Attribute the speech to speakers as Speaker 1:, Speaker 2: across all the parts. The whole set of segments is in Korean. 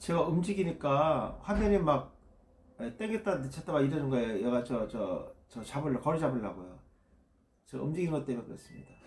Speaker 1: 제가 움직이니까 화면이 막 땡겼다 늦췄다 막 이러는 거예요. 얘가 저 거리 잡으려고요. 저 움직이는 것 때문에 그렇습니다.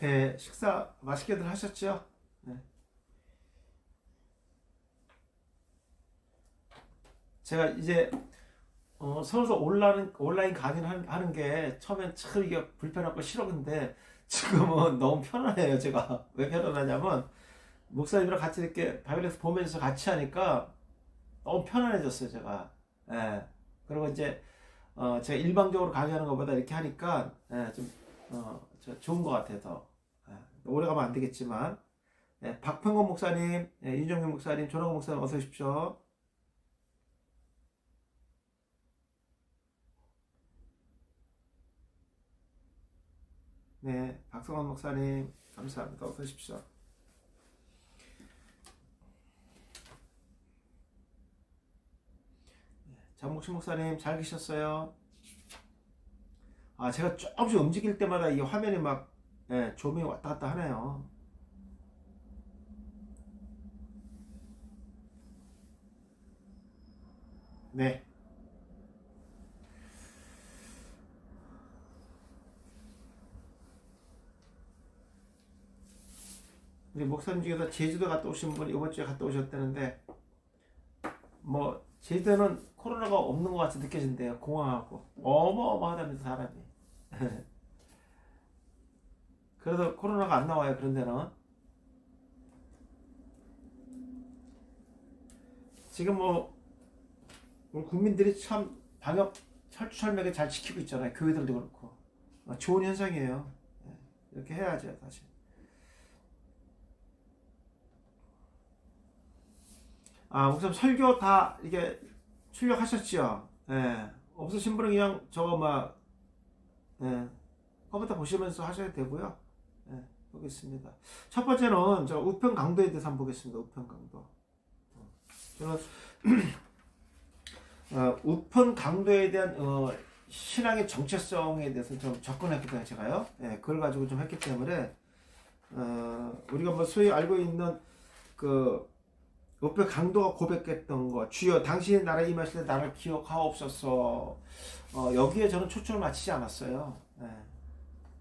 Speaker 1: 네, 식사 맛있게들 하셨죠? 네. 제가 이제 서울서 온라인 강의를 하는 게 처음엔 참 이게 불편하고 싫었는데 지금은 너무 편안해요. 제가 왜 편안하냐면 목사님이랑 같이 이렇게 바이블에서 보면서 같이 하니까 너무 편안해졌어요. 제가. 예. 그리고 이제 제가 일방적으로 강의하는 것보다 이렇게 하니까 좀 좋은 것 같아서 오래 가면 안 되겠지만 박평건 목사님, 윤정민 목사님, 조영호 목사님 어서 오십시오. 네, 박성환 목사님 감사합니다. 어서 오십시오. 장목신 목사님 잘 계셨어요? 아, 제가 조금씩 움직일 때마다 이 화면이 막 조명이 왔다 갔다 하네요. 네. 우리 목사님 중에서 제주도 갔다 오신 분이 이번 주에 갔다 오셨다는데 뭐 제주도는 코로나가 없는 것 같이 느껴진대요. 공항하고 어마어마하다면서 사람이. 그래도 코로나가 안 나와요. 그런 데는 지금 뭐 우리 국민들이 참 방역 철두철미하게 잘 지키고 있잖아요. 교회들도 그렇고 좋은 현상이에요. 이렇게 해야죠, 사실. 아, 목사님 설교 다 이게 출력하셨지요? 예. 없으신 분은 그냥 저거 막 예. 컴퓨터 보시면서 하셔야 되고요. 예. 보겠습니다. 첫 번째는 저 우편 강도에 대해서 한번 보겠습니다. 우편 강도. 저는 우편 강도에 대한 신앙의 정체성에 대해서 좀 접근했거든요, 제가요. 예, 그걸 가지고 좀 했기 때문에 우리가 뭐 소위 알고 있는 그 우편 강도가 고백했던 거, 주여 당신이 나라에 임하실 때 나를 기억하옵소서. 여기에 저는 초점을 맞추지 않았어요. 예,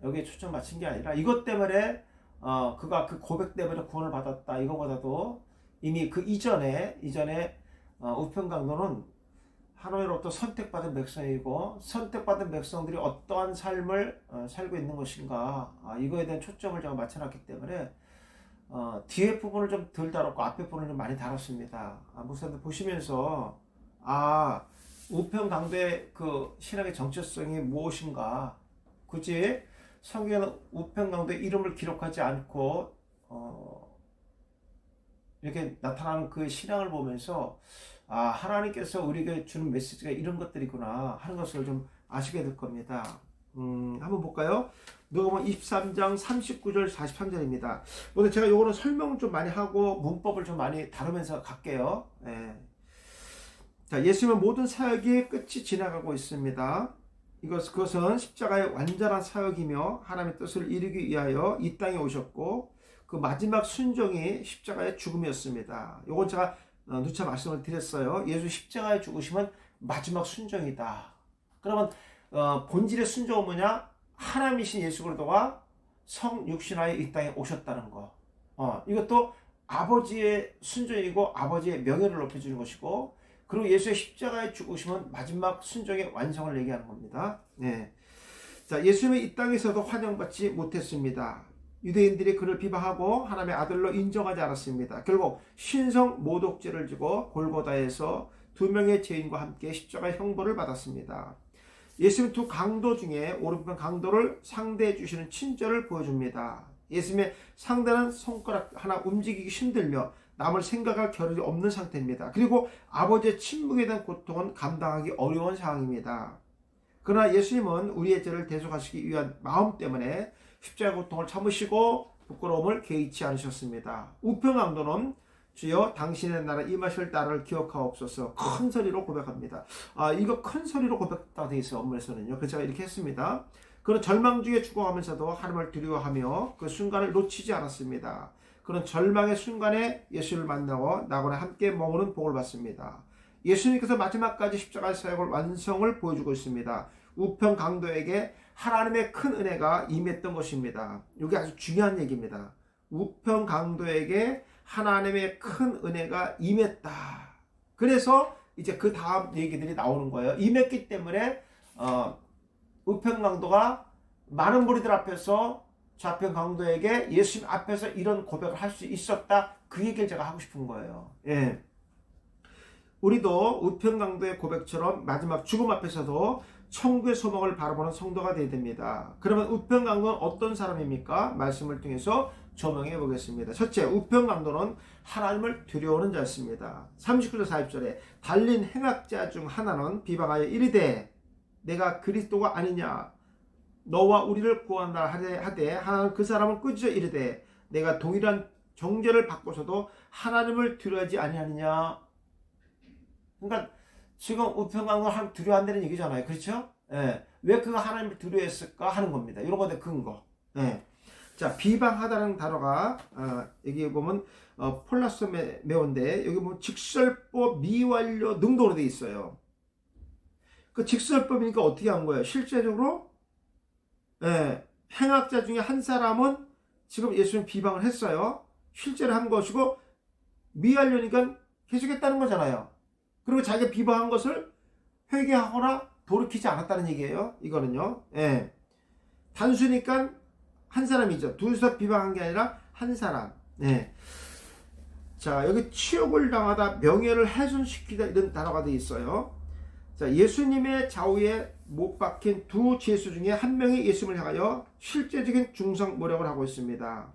Speaker 1: 여기에 초점 맞춘 게 아니라 이것 때문에 그가 그 고백 때문에 구원을 받았다. 이거보다도 이미 그 이전에 우편 강도는 하나님으로부터 선택받은 백성이고 선택받은 백성들이 어떠한 삶을 살고 있는 것인가, 이거에 대한 초점을 제가 맞춰놨기 때문에 뒤에 부분을 좀 덜 다뤘고 앞에 부분을 좀 많이 다뤘습니다. 목사님들 보시면서 우편 강도의 그 신학의 정체성이 무엇인가, 굳이 성경에는 우편 강도의 이름을 기록하지 않고 이렇게 나타나는 그 신앙을 보면서 하나님께서 우리에게 주는 메시지가 이런 것들이구나 하는 것을 좀 아시게 될 겁니다. 한번 볼까요? 누가복음 23장 39절 43절입니다. 오늘 제가 요거는 설명을 좀 많이 하고 문법을 좀 많이 다루면서 갈게요. 자, 예수님은 모든 사역이 끝이 지나가고 있습니다. 그것은 십자가의 완전한 사역이며 하나님의 뜻을 이루기 위하여 이 땅에 오셨고 그 마지막 순종이 십자가의 죽음이었습니다. 요건 제가 누차 말씀을 드렸어요. 예수 십자가의 죽으심은 마지막 순종이다. 그러면 본질의 순종은 뭐냐? 하나님이신 예수 그리스도가 성육신하여 이 땅에 오셨다는 거. 이것도 아버지의 순종이고 아버지의 명예를 높여주는 것이고, 그리고 예수의 십자가의 죽으심은 마지막 순종의 완성을 얘기하는 겁니다. 네. 자, 예수님은 이 땅에서도 환영받지 못했습니다. 유대인들이 그를 비방하고 하나님의 아들로 인정하지 않았습니다. 결국 신성 모독죄를 지고 골고다에서 두 명의 죄인과 함께 십자가의 형벌을 받았습니다. 예수님은 두 강도 중에 오른편 강도를 상대해 주시는 친절을 보여줍니다. 예수님의 상대는 손가락 하나 움직이기 힘들며 남을 생각할 겨를이 없는 상태입니다. 그리고 아버지의 침묵에 대한 고통은 감당하기 어려운 상황입니다. 그러나 예수님은 우리의 죄를 대속하시기 위한 마음 때문에 십자가의 고통을 참으시고 부끄러움을 개의치 않으셨습니다. 우편 강도는 주여 당신의 나라 임하실 날을 기억하옵소서 큰 소리로 고백합니다. 이거 큰 소리로 고백다 되어 있어요. 업문에서는요. 그래서 제가 이렇게 했습니다. 그는 절망 중에 죽어가면서도 하나님을 두려워하며 그 순간을 놓치지 않았습니다. 그는 절망의 순간에 예수를 만나고 나고나 함께 머무는 복을 받습니다. 예수님께서 마지막까지 십자가의 사역을 완성을 보여주고 있습니다. 우편 강도에게 하나님의 큰 은혜가 임했던 것입니다. 이게 아주 중요한 얘기입니다. 우편 강도에게 하나님의 큰 은혜가 임했다. 그래서 이제 그 다음 얘기들이 나오는 거예요. 임했기 때문에 우편 강도가 많은 무리들 앞에서 좌편 강도에게 예수님 앞에서 이런 고백을 할 수 있었다. 그 얘기를 제가 하고 싶은 거예요. 예. 우리도 우편 강도의 고백처럼 마지막 죽음 앞에서도 천국의 소망을 바라보는 성도가 되어야 됩니다. 그러면 우편 강도는 어떤 사람입니까? 말씀을 통해서 조명해 보겠습니다. 첫째, 우편 강도는 하나님을 두려워하는 자였습니다. 39절 40절에 달린 행악자 중 하나는 비방하여 이르되 내가 그리스도가 아니냐 너와 우리를 구한다 하되 하나는 그 사람을 꾸짖어 이르되 내가 동일한 정죄를 받고서도 하나님을 두려워하지 아니하느냐. 그러니까 지금 우편 강도를 하나님 두려워한다는 얘기잖아요. 그렇죠? 예. 왜 그가 하나님을 두려워했을까 하는 겁니다. 이런 것에 근거. 예. 자, 비방하다는 단어가 여기 보면 폴라스메오인데 여기 보면 직설법 미완료 능동으로 되어 있어요. 그 직설법이니까 어떻게 한 거예요? 실제적으로 행악자 중에 한 사람은 지금 예수님 비방을 했어요. 실제로 한 것이고 미완료니까 계속했다는 거잖아요. 그리고 자기가 비방한 것을 회개하거나 돌이키지 않았다는 얘기예요. 이거는요. 단수니까 한 사람이죠. 둘이서 비방한 게 아니라 한 사람. 자, 여기 치욕을 당하다, 명예를 훼손시키다 이런 단어가 되어 있어요. 자, 예수님의 좌우에 못 박힌 두 죄수 중에 한 명이 예수님을 향하여 실제적인 중성 모략을 하고 있습니다.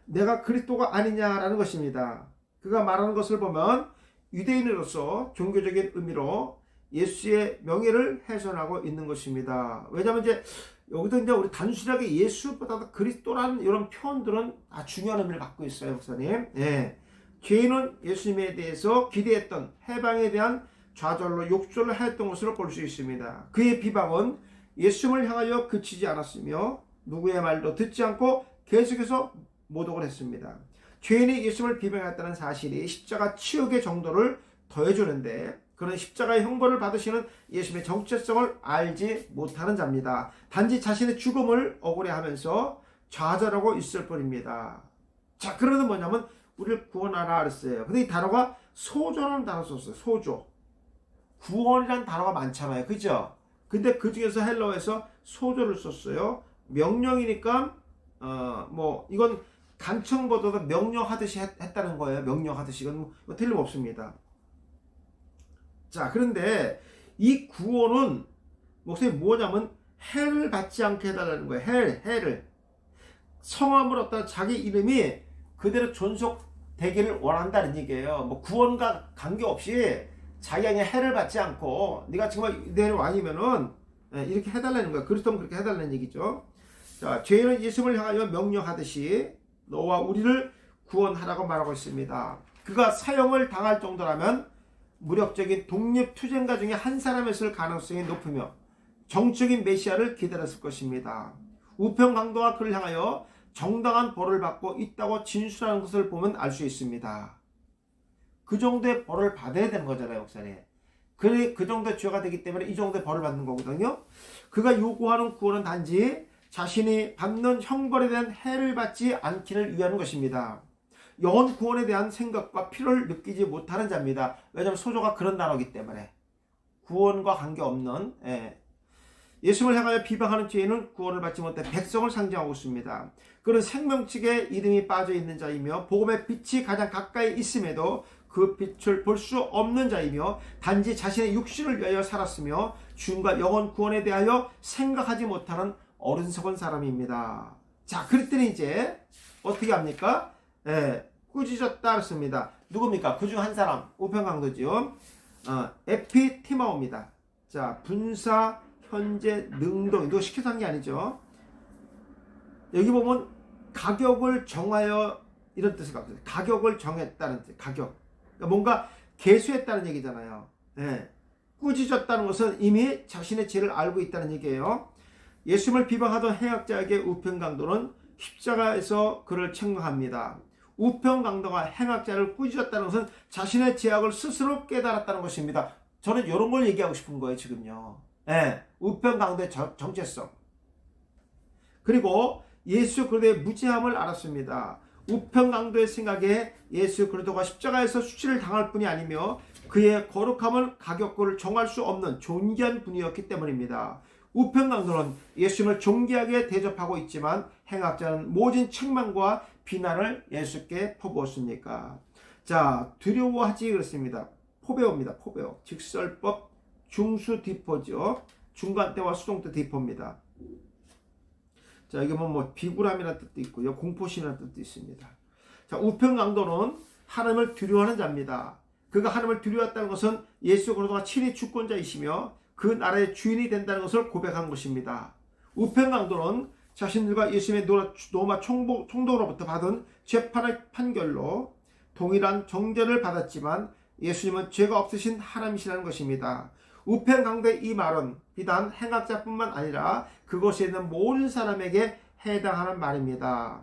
Speaker 1: 내가 그리스도가 아니냐라는 것입니다. 그가 말하는 것을 보면 유대인으로서 종교적인 의미로 예수의 명예를 훼손하고 있는 것입니다. 왜냐하면 이제 여기도 이제 우리 단순하게 예수보다 그리스도라는 이런 표현들은 다 중요한 의미를 갖고 있어요, 목사님. 죄인은 예수님에 대해서 기대했던 해방에 대한 좌절로 욕설을 하였던 것으로 볼 수 있습니다. 그의 비방은 예수님을 향하여 그치지 않았으며 누구의 말도 듣지 않고 계속해서 모독을 했습니다. 죄인이 예수님을 비방했다는 사실이 십자가 치욕의 정도를 더해주는데 그런 십자가의 형벌을 받으시는 예수님의 정체성을 알지 못하는 자입니다. 단지 자신의 죽음을 억울해하면서 좌절하고 있을 뿐입니다. 자, 그러는 뭐냐면 우리를 구원하라 그랬어요. 근데 이 단어가 소조라는 단어 썼어요. 소조. 구원이라는 단어가 많잖아요. 그죠? 근데 그 중에서 헬라어에서 소조를 썼어요. 명령이니까 이건 간청보다도 명령하듯이 했다는 거예요. 명령하듯이. 이건 뭐 틀림없습니다. 자, 그런데 이 구원은 목사님 뭐냐면 해를 받지 않게 해달라는 거예요. 해를. 성함을 어떤 자기 이름이 그대로 존속되기를 원한다는 얘기예요. 뭐 구원과 관계없이 자기가 그냥 해를 받지 않고 네가 정말 이대로 왕이면은 이렇게 해달라는 거야. 그렇다면 그렇게 해달라는 얘기죠. 자, 죄인은 예수님을 향하여 명령하듯이 너와 우리를 구원하라고 말하고 있습니다. 그가 사형을 당할 정도라면 무력적인 독립투쟁가 중에 한 사람이었을 가능성이 높으며 정적인 메시아를 기다렸을 것입니다. 우편 강도가 그를 향하여 정당한 벌을 받고 있다고 진술하는 것을 보면 알 수 있습니다. 그 정도의 벌을 받아야 되는 거잖아요, 목사님. 그 정도의 죄가 되기 때문에 이 정도의 벌을 받는 거거든요. 그가 요구하는 구원은 단지 자신이 받는 형벌에 대한 해를 받지 않기를 위한 것입니다. 영혼 구원에 대한 생각과 필요를 느끼지 못하는 자입니다. 왜냐하면 소조가 그런 단어이기 때문에. 구원과 관계없는, 예수님을 향하여 비방하는 죄인은 구원을 받지 못해 백성을 상징하고 있습니다. 그는 생명책에 이름이 빠져 있는 자이며 복음의 빛이 가장 가까이 있음에도 그 빛을 볼 수 없는 자이며 단지 자신의 육신을 위하여 살았으며 주님과 영혼 구원에 대하여 생각하지 못하는 어리석은 사람입니다. 자, 그랬더니 이제 어떻게 합니까? 꾸짖었다 했습니다. 누굽니까? 그 중 한 사람, 우편강도지요. 에피티마오입니다. 자, 분사, 현재, 능동, 이거 시켜서 한 게 아니죠. 여기 보면 가격을 정하여 이런 뜻을 갖고 있어요. 가격을 정했다는 뜻, 가격. 그러니까 뭔가 계수했다는 얘기잖아요. 꾸짖었다는 것은 이미 자신의 죄를 알고 있다는 얘기예요. 예수님을 비방하던 행악자에게 우편강도는 십자가에서 그를 책망합니다. 우편강도가 행악자를 꾸짖었다는 것은 자신의 죄악을 스스로 깨달았다는 것입니다. 저는 이런 걸 얘기하고 싶은 거예요, 지금요. 우편강도의 정체성. 그리고 예수 그리스도의 무죄함을 알았습니다. 우편강도의 생각에 예수 그리스도가 십자가에서 수치를 당할 뿐이 아니며 그의 거룩함을 가격을 정할 수 없는 존귀한 분이었기 때문입니다. 우편강도는 예수님을 존귀하게 대접하고 있지만 행악자는 모진 책망과 비난을 예수께 퍼부었습니까? 자, 두려워하지 그렇습니다. 포배어입니다. 포배어. 직설법 중수디포죠. 중간대와 수동태 디포입니다. 자, 이게 뭐 비굴함이라는 뜻도 있고요. 공포심이라는 뜻도 있습니다. 자, 우편강도는 하나님을 두려워하는 자입니다. 그가 하나님을 두려워했다는 것은 예수 그리스도가 친히 주권자이시며 그 나라의 주인이 된다는 것을 고백한 것입니다. 우편강도는 자신들과 예수님의 로마 총독으로부터 받은 재판의 판결로 동일한 정죄를 받았지만 예수님은 죄가 없으신 하나님이시라는 것입니다. 우편강도의 이 말은 비단 행악자뿐만 아니라 그곳에 있는 모든 사람에게 해당하는 말입니다.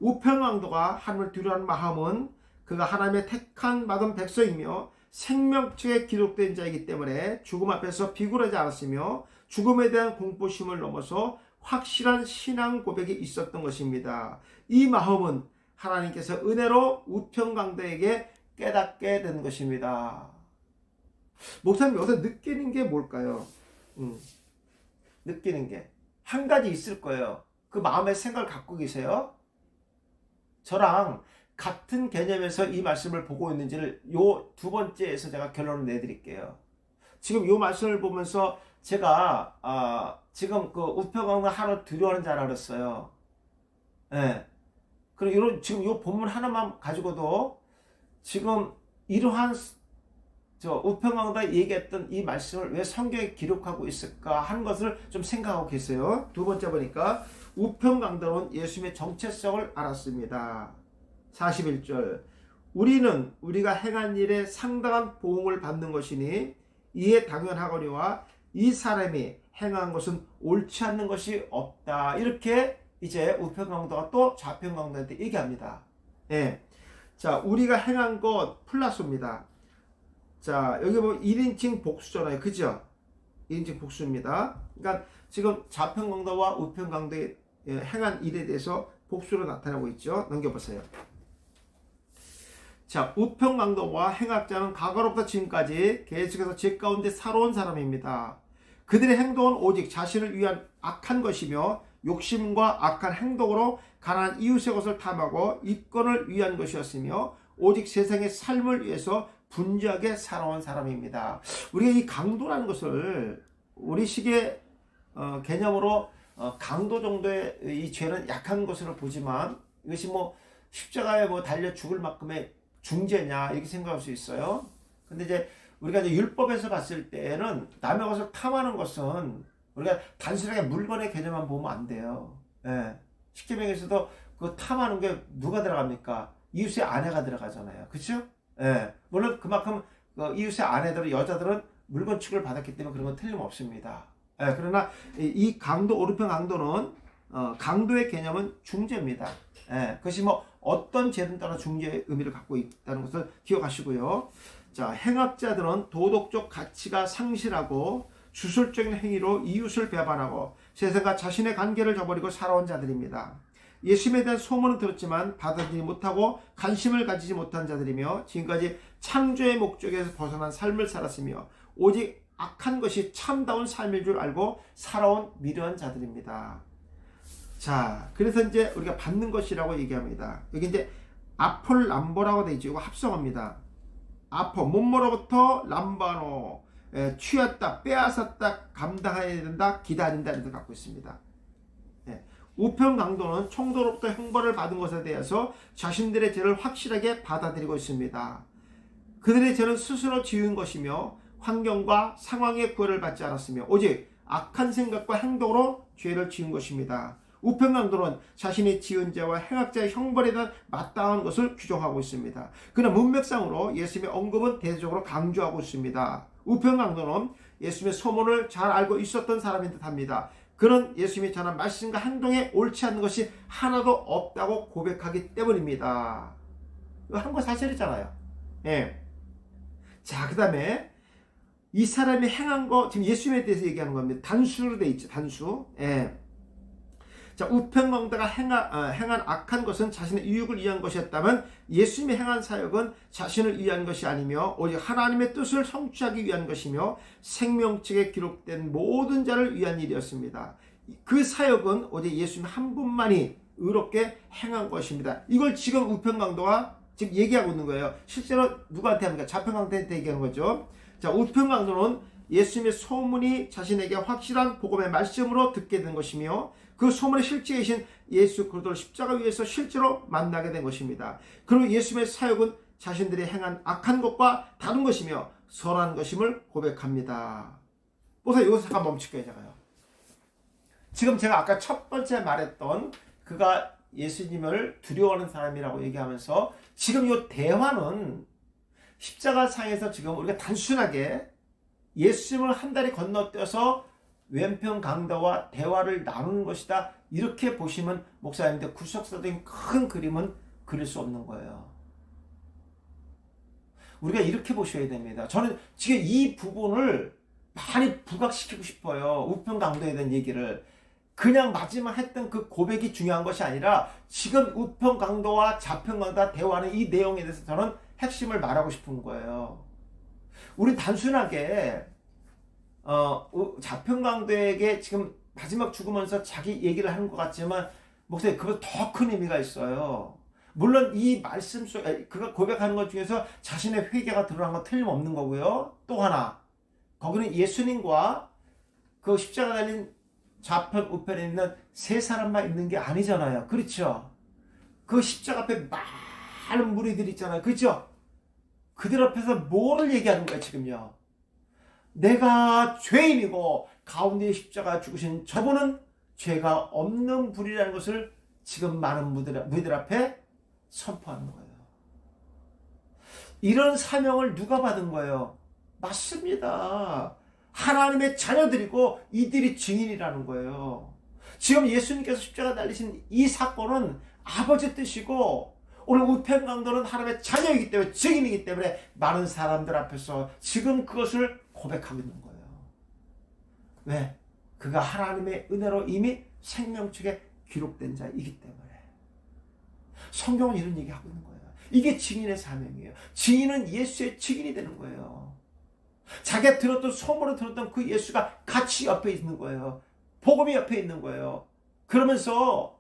Speaker 1: 우편강도가 하나님을 두려워하는 마음은 그가 하나님의 택한 받은 백성이며 생명책에 기록된 자이기 때문에 죽음 앞에서 비굴하지 않았으며 죽음에 대한 공포심을 넘어서 확실한 신앙 고백이 있었던 것입니다. 이 마음은 하나님께서 은혜로 우편강도에게 깨닫게 된 것입니다. 목사님 여기서 느끼는 게 뭘까요? 느끼는 게 한 가지 있을 거예요. 그 마음의 생각을 갖고 계세요? 저랑 같은 개념에서 이 말씀을 보고 있는지를 요 두 번째에서 제가 결론을 내드릴게요. 지금 요 말씀을 보면서 제가 지금 그 우편강도 하나를 두려워하는 줄 알았어요. 그리고 지금 요 본문 하나만 가지고도 지금 이러한 우편강도가 얘기했던 이 말씀을 왜 성경에 기록하고 있을까 하는 것을 좀 생각하고 계세요. 두 번째 보니까 우편강도는 예수님의 정체성을 알았습니다. 41절 우리는 우리가 행한 일에 상당한 보응을 받는 것이니 이에 당연하거니와 이 사람이 행한 것은 옳지 않는 것이 없다. 이렇게 이제 우편강도가 또 좌편강도한테 얘기합니다. 자, 우리가 행한 것 플러스입니다. 자, 여기 보면 1인칭 복수잖아요. 그죠? 1인칭 복수입니다. 그러니까 지금 좌편강도와 우편강도의 행한 일에 대해서 복수로 나타나고 있죠. 넘겨보세요. 자, 우편강도와 행악자는 과거로부터 지금까지 계속해서 죄 가운데 살아온 사람입니다. 그들의 행동은 오직 자신을 위한 악한 것이며 욕심과 악한 행동으로 가난한 이웃의 것을 탐하고 이권을 위한 것이었으며 오직 세상의 삶을 위해서 분주하게 살아온 사람입니다. 우리가 이 강도라는 것을 우리식의 개념으로 강도 정도의 이 죄는 약한 것으로 보지만 이것이 뭐 십자가에 달려 죽을 만큼의 중죄냐 이렇게 생각할 수 있어요. 근데 이제 우리가 이제 율법에서 봤을 때는 남의 것을 탐하는 것은 우리가 단순하게 물건의 개념만 보면 안 돼요. 십계명에서도 그 탐하는 게 누가 들어갑니까? 이웃의 아내가 들어가잖아요. 그렇죠? 물론 그만큼 이웃의 아내들은 여자들은 물건 취급을 받았기 때문에 그런 건 틀림없습니다. 그러나 이 강도, 오른편 강도는 강도의 개념은 중죄입니다. 그것이 뭐 어떤 죄든 따라 중죄의 의미를 갖고 있다는 것을 기억하시고요. 자, 행악자들은 도덕적 가치가 상실하고 주술적인 행위로 이웃을 배반하고 세상과 자신의 관계를 저버리고 살아온 자들입니다. 예수님에 대한 소문은 들었지만 받아들이지 못하고 관심을 가지지 못한 자들이며 지금까지 창조의 목적에서 벗어난 삶을 살았으며 오직 악한 것이 참다운 삶일 줄 알고 살아온 미련한 자들입니다. 자, 그래서 이제 우리가 받는 것이라고 얘기합니다. 여기 이제 아폴 람보라고 되어 있죠. 이거 합성어입니다. 아포, 몸으로부터 람바노, 취했다, 빼앗았다, 감당해야 된다, 기다린다, 이렇게 갖고 있습니다. 우편 강도는 총도로부터 형벌을 받은 것에 대해서 자신들의 죄를 확실하게 받아들이고 있습니다. 그들의 죄는 스스로 지은 것이며 환경과 상황의 구애를 받지 않았으며 오직 악한 생각과 행동으로 죄를 지은 것입니다. 우편 강도는 자신이 지은 죄와 행악자의 형벌에 대한 마땅한 것을 규정하고 있습니다. 그러나 문맥상으로 예수님의 언급은 대대적으로 강조하고 있습니다. 우편 강도는 예수님의 소문을 잘 알고 있었던 사람인 듯합니다. 그는 예수님이 전한 말씀과 행동에 옳지 않는 것이 하나도 없다고 고백하기 때문입니다. 이거 한 거 사실이잖아요. 자, 그 다음에 이 사람이 행한 거, 지금 예수님에 대해서 얘기하는 겁니다. 단수로 돼 있죠. 단수. 자, 우편강도가 행한 악한 것은 자신의 이익을 위한 것이었다면 예수님이 행한 사역은 자신을 위한 것이 아니며 오직 하나님의 뜻을 성취하기 위한 것이며 생명책에 기록된 모든 자를 위한 일이었습니다. 그 사역은 오직 예수님 한 분만이 의롭게 행한 것입니다. 이걸 지금 우편강도가 지금 얘기하고 있는 거예요. 실제로 누구한테 합니까? 좌편강도한테 얘기하는 거죠. 자, 우편강도는 예수님의 소문이 자신에게 확실한 복음의 말씀으로 듣게 된 것이며 그 소문의 실제이신 예수 그리스도를 십자가 위에서 실제로 만나게 된 것입니다. 그리고 예수님의 사역은 자신들이 행한 악한 것과 다른 것이며 선한 것임을 고백합니다. 보세요. 여기서 잠깐 멈출게요. 제가요. 지금 제가 아까 첫 번째 말했던 그가 예수님을 두려워하는 사람이라고 얘기하면서 지금 이 대화는 십자가상에서 지금 우리가 단순하게 예수님을 한 다리 건너뛰어서 왼편 강도와 대화를 나누는 것이다, 이렇게 보시면 목사님들 구속사적인 큰 그림은 그릴 수 없는 거예요. 우리가 이렇게 보셔야 됩니다. 저는 지금 이 부분을 많이 부각시키고 싶어요. 우편 강도에 대한 얘기를. 그냥 마지막 했던 그 고백이 중요한 것이 아니라 지금 우편 강도와 좌편 강도와 대화하는 이 내용에 대해서 저는 핵심을 말하고 싶은 거예요. 우리 단순하게 좌편 강도에게 지금 마지막 죽으면서 자기 얘기를 하는 것 같지만 목사님, 그거 더 큰 의미가 있어요. 물론 이 말씀 속에 그가 고백하는 것 중에서 자신의 회개가 드러난 건 틀림없는 거고요. 또 하나, 거기는 예수님과 그 십자가 달린 좌편 우편에 있는 세 사람만 있는 게 아니잖아요. 그렇죠? 그 십자가 앞에 많은 무리들이 있잖아요. 그렇죠? 그들 앞에서 뭐를 얘기하는 거예요 지금요? 내가 죄인이고 가운데 십자가 죽으신 저분은 죄가 없는 분이라는 것을 지금 많은 무리들 앞에 선포하는 거예요. 이런 사명을 누가 받은 거예요? 맞습니다. 하나님의 자녀들이고 이들이 증인이라는 거예요. 지금 예수님께서 십자가 달리신 이 사건은 아버지 뜻이고 오늘 우편 강도는 하나님의 자녀이기 때문에, 증인이기 때문에 많은 사람들 앞에서 지금 그것을 고백하고 있는 거예요. 왜? 그가 하나님의 은혜로 이미 생명책에 기록된 자이기 때문에. 성경은 이런 얘기하고 있는 거예요. 이게 증인의 사명이에요. 증인은 예수의 증인이 되는 거예요. 자기가 들었던, 소문을 들었던 그 예수가 같이 옆에 있는 거예요. 복음이 옆에 있는 거예요. 그러면서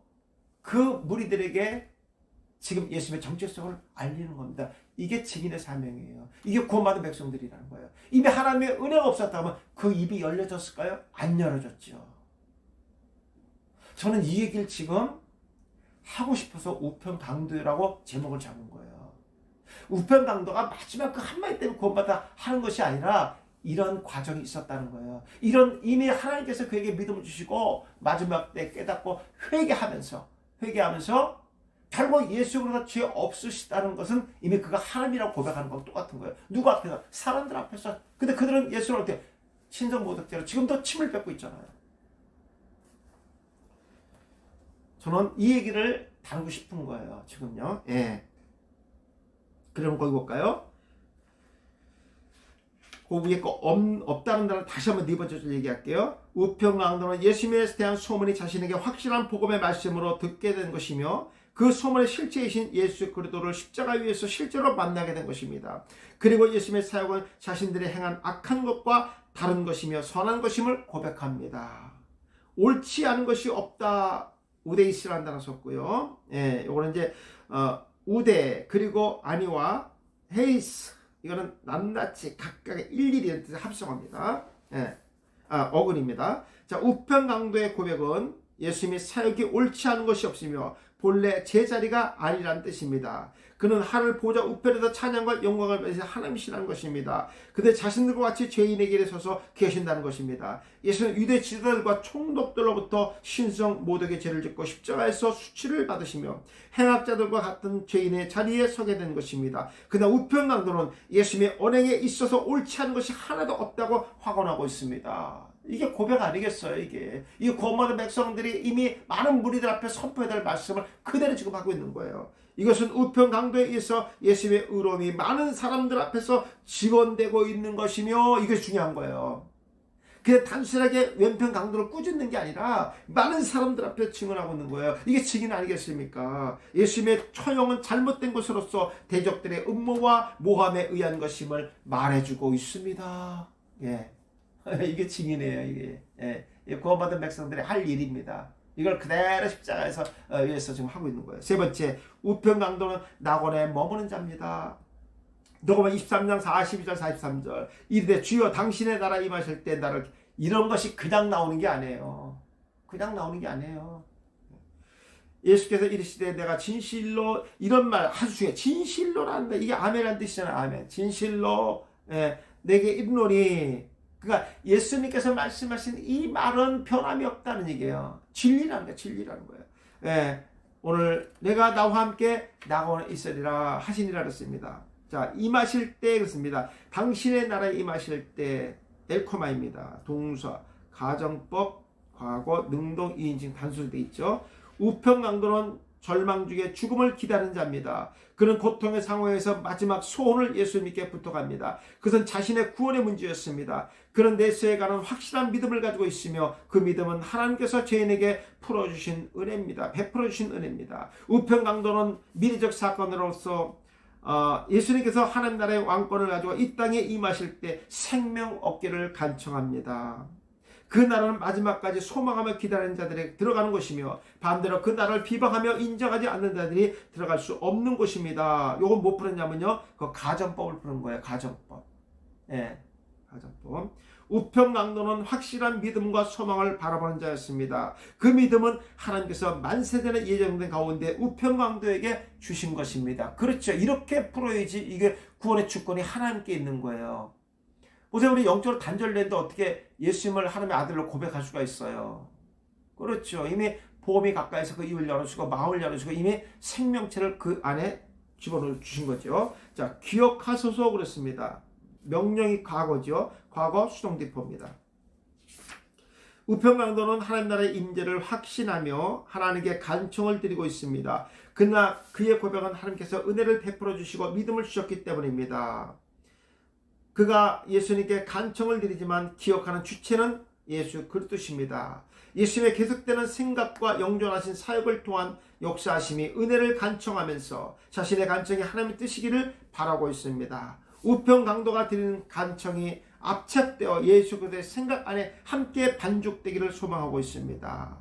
Speaker 1: 그 무리들에게 지금 예수님의 정체성을 알리는 겁니다. 이게 증인의 사명이에요. 이게 구원받은 백성들이라는 거예요. 이미 하나님의 은혜가 없었다면 그 입이 열려졌을까요? 안 열어졌죠. 저는 이 얘기를 지금 하고 싶어서 우편 강도라고 제목을 잡은 거예요. 우편 강도가 마지막 그 한마디 때문에 구원받아 하는 것이 아니라 이런 과정이 있었다는 거예요. 이런 이미 하나님께서 그에게 믿음을 주시고 마지막 때 깨닫고 회개하면서 결국 예수 그리스도 죄 없으시다는 것은 이미 그가 하나님이라고 고백하는 것과 똑같은 거예요. 누구 앞에서? 사람들 앞에서. 근데 그들은 예수를 어떻게 친정 모독죄로 지금도 침을 뱉고 있잖아요. 저는 이 얘기를 다루고 싶은 거예요. 지금요. 예. 그럼 거기 볼까요? 그 위에 거 없다는 단어 다시 한번 네 번째 줄 얘기할게요. 우평강도는 예수님에 대한 소문이 자신에게 확실한 복음의 말씀으로 듣게 된 것이며 그 소문의 실체이신 예수 그리스도를 십자가 위에서 실제로 만나게 된 것입니다. 그리고 예수님의 사역은 자신들이 행한 악한 것과 다른 것이며 선한 것임을 고백합니다. 옳지 않은 것이 없다. 우데이스라는 단어 썼고요. 예, 이거는 이제 우데 그리고 아니와 헤이스 이거는 낱낱이 각각의 일일이 합성합니다. 예, 어근입니다. 자, 우편강도의 고백은 예수님의 사역이 옳지 않은 것이 없으며 본래 제자리가 아니라는 뜻입니다. 그는 하늘 보좌 우편에서 찬양과 영광을 받으신 하나님이시라는 것입니다. 그들 자신들과 같이 죄인의 길에 서서 계신다는 것입니다. 예수는 유대 지도자들과 총독들로부터 신성 모독의 죄를 짓고 십자가에서 수치를 받으시며 행악자들과 같은 죄인의 자리에 서게 된 것입니다. 그러나 우편강도는 예수님의 언행에 있어서 옳지 않은 것이 하나도 없다고 확언하고 있습니다. 이게 고백 아니겠어요, 이게. 이 구원받은 백성들이 이미 많은 무리들 앞에 선포해야 될 말씀을 그대로 지금 하고 있는 거예요. 이것은 우편강도에 의해서 예수님의 의로움이 많은 사람들 앞에서 직언되고 있는 것이며 이게 중요한 거예요. 그냥 단순하게 왼편 강도를 꾸짖는 게 아니라 많은 사람들 앞에 증언하고 있는 거예요. 이게 증인 아니겠습니까? 예수님의 처형은 잘못된 것으로서 대적들의 음모와 모함에 의한 것임을 말해주고 있습니다. 예. 이게 증인이에요. 이게 구원받은 백성들이 할 일입니다. 이걸 그대로 십자가에서 위해서 지금 하고 있는 거예요. 세 번째, 우편강도는 낙원에 머무는 자입니다. 누가복음 23장 42절 43절 이르되 주여 당신의 나라 임하실 때 나를 이런 것이 그냥 나오는 게 아니에요. 그냥 나오는 게 아니에요. 예수께서 이르시되 내가 진실로 이런 말 하수 중에 진실로란다. 이게 아멘이라는 뜻이잖아요. 아멘. 진실로 내게 이르노니 그러니까 예수님께서 말씀하신 이 말은 변함이 없다는 얘기예요. 진리라는 거예요. 진리라는 거예요. 예, 오늘 내가 나와 함께 낙원에 있으리라 하시니라 그랬습니다. 자, 임하실 때 그렇습니다. 당신의 나라에 임하실 때 엘코마입니다. 동사, 가정법, 과거, 능동, 이인칭 단수로 되어 있죠. 우편강도는 절망 중에 죽음을 기다리는 자입니다. 그는 고통의 상황에서 마지막 소원을 예수님께 부탁합니다. 그것은 자신의 구원의 문제였습니다. 그는 내세에 관한 확실한 믿음을 가지고 있으며 그 믿음은 하나님께서 죄인에게 풀어주신 은혜입니다. 베풀어주신 은혜입니다. 우편강도는 미래적 사건으로서 예수님께서 하나님 나라의 왕권을 가지고 이 땅에 임하실 때 생명 얻기를 간청합니다. 그 나라는 마지막까지 소망하며 기다리는 자들에게 들어가는 것이며 반대로 그 나라를 비방하며 인정하지 않는 자들이 들어갈 수 없는 것입니다. 요건 뭐 풀었냐면요. 그 가정법을 푸는 거예요. 가정법. 예, 가정법. 우편강도는 확실한 믿음과 소망을 바라보는 자였습니다. 그 믿음은 하나님께서 만세전에 예정된 가운데 우편강도에게 주신 것입니다. 그렇죠. 이렇게 풀어야지 이게 구원의 주권이 하나님께 있는 거예요. 보세요. 우리 영적으로 단절된데 어떻게 예수님을 하나님의 아들로 고백할 수가 있어요. 그렇죠. 이미 보험이 가까이서 그 입을 열어주고 마음을 열어주고 이미 생명체를 그 안에 집어넣어 주신 거죠. 자, 기억하소서 그랬습니다. 명령이 과거죠. 과거 수동대포입니다. 우편강도는 하나님 나라의 임재를 확신하며 하나님께 간청을 드리고 있습니다. 그러나 그의 고백은 하나님께서 은혜를 베풀어 주시고 믿음을 주셨기 때문입니다. 그가 예수님께 간청을 드리지만 기억하는 주체는 예수 그리스도십니다. 예수님의 계속되는 생각과 영존하신 사역을 통한 역사하심이 은혜를 간청하면서 자신의 간청이 하나님의 뜻이기를 바라고 있습니다. 우편강도가 드리는 간청이 압착되어 예수 그리스도의 생각 안에 함께 반죽되기를 소망하고 있습니다.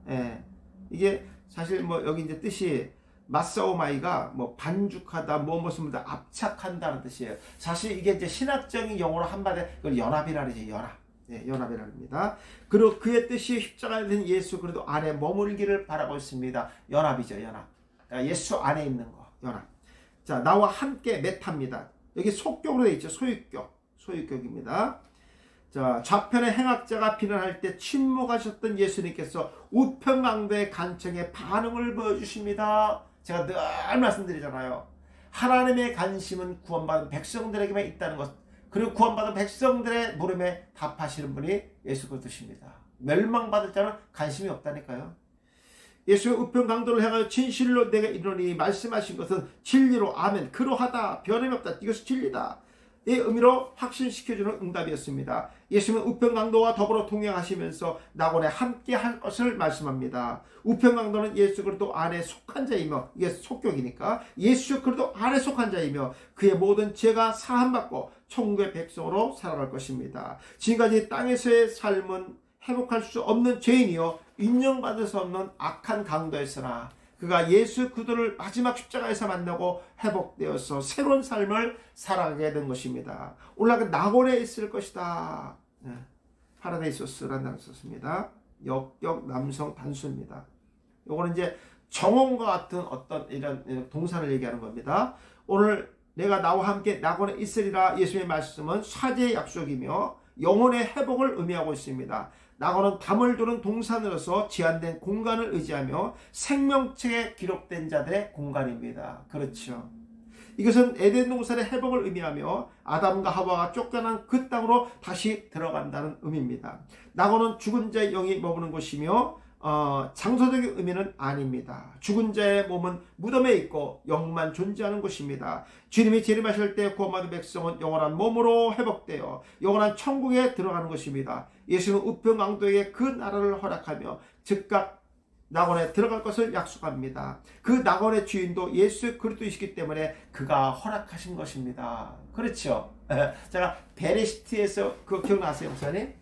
Speaker 1: 예, 이게 사실 뭐 여기 이제 뜻이 마사오마이가 뭐 반죽하다, 무엇을 압착한다는 뜻이에요. 사실 이게 이제 신학적인 용어로 한마디 그걸 연합이라는 거죠. 연합. 네, 연합이라는 겁니다. 그리고 그의 뜻이 십자가에 된 예수 그리스도 안에 머물기를 바라고 있습니다. 연합이죠, 연합. 그러니까 예수 안에 있는 거, 연합. 자, 나와 함께 메타입니다. 여기 속격으로 되어 있죠. 소유격입니다. 자, 좌편의 행악자가 비난할 때 침묵하셨던 예수님께서 우편강도의 간청에 반응을 보여주십니다. 제가 늘 말씀드리잖아요. 하나님의 관심은 구원받은 백성들에게만 있다는 것. 그리고 구원받은 백성들의 물음에 답하시는 분이 예수 그리스도십니다. 멸망받을 자는 관심이 없다니까요. 예수의 우편 강도를 향하여 진실로 내가 이르노니 말씀하신 것은 진리로 아멘 그러하다 변함이 없다 이것이 진리다 이 의미로 확신시켜주는 응답이었습니다. 예수님은 우편 강도와 더불어 동행하시면서 낙원에 함께 할 것을 말씀합니다. 우편 강도는 예수 그리스도 안에 속한 자이며 이게 속격이니까 예수 그리스도 안에 속한 자이며 그의 모든 죄가 사함받고 천국의 백성으로 살아갈 것입니다. 지금까지 땅에서의 삶은 회복할 수 없는 죄인이요 인정받을 수 없는 악한 강도였으나 그가 예수 그리스도를 마지막 십자가에서 만나고 회복되어서 새로운 삶을 살아가게 된 것입니다. 오늘 그 낙원에 있을 것이다. 파라데이소스라는 단어를 썼습니다. 역격 남성 단수입니다. 이거는 이제 정원과 같은 어떤 이런 동사를 얘기하는 겁니다. 오늘 내가 나와 함께 낙원에 있으리라 예수님의 말씀은 사제의 약속이며 영혼의 회복을 의미하고 있습니다. 낙원은 담을 두는 동산으로서 제한된 공간을 의지하며 생명책에 기록된 자들의 공간입니다. 그렇죠. 이것은 에덴 동산의 회복을 의미하며 아담과 하와가 쫓겨난 그 땅으로 다시 들어간다는 의미입니다. 낙원은 죽은 자의 영이 머무는 곳이며 장소적인 의미는 아닙니다. 죽은 자의 몸은 무덤에 있고 영만 존재하는 곳입니다. 주님이 재림하실 때 구원받은 백성은 영원한 몸으로 회복되어 영원한 천국에 들어가는 것입니다. 예수는 우편강도에게 그 나라를 허락하며 즉각 낙원에 들어갈 것을 약속합니다. 그 낙원의 주인도 예수 그리스도이시기 때문에 그가 허락하신 것입니다. 그렇죠. 제가 베레시트에서 그거 기억나세요, 목사님?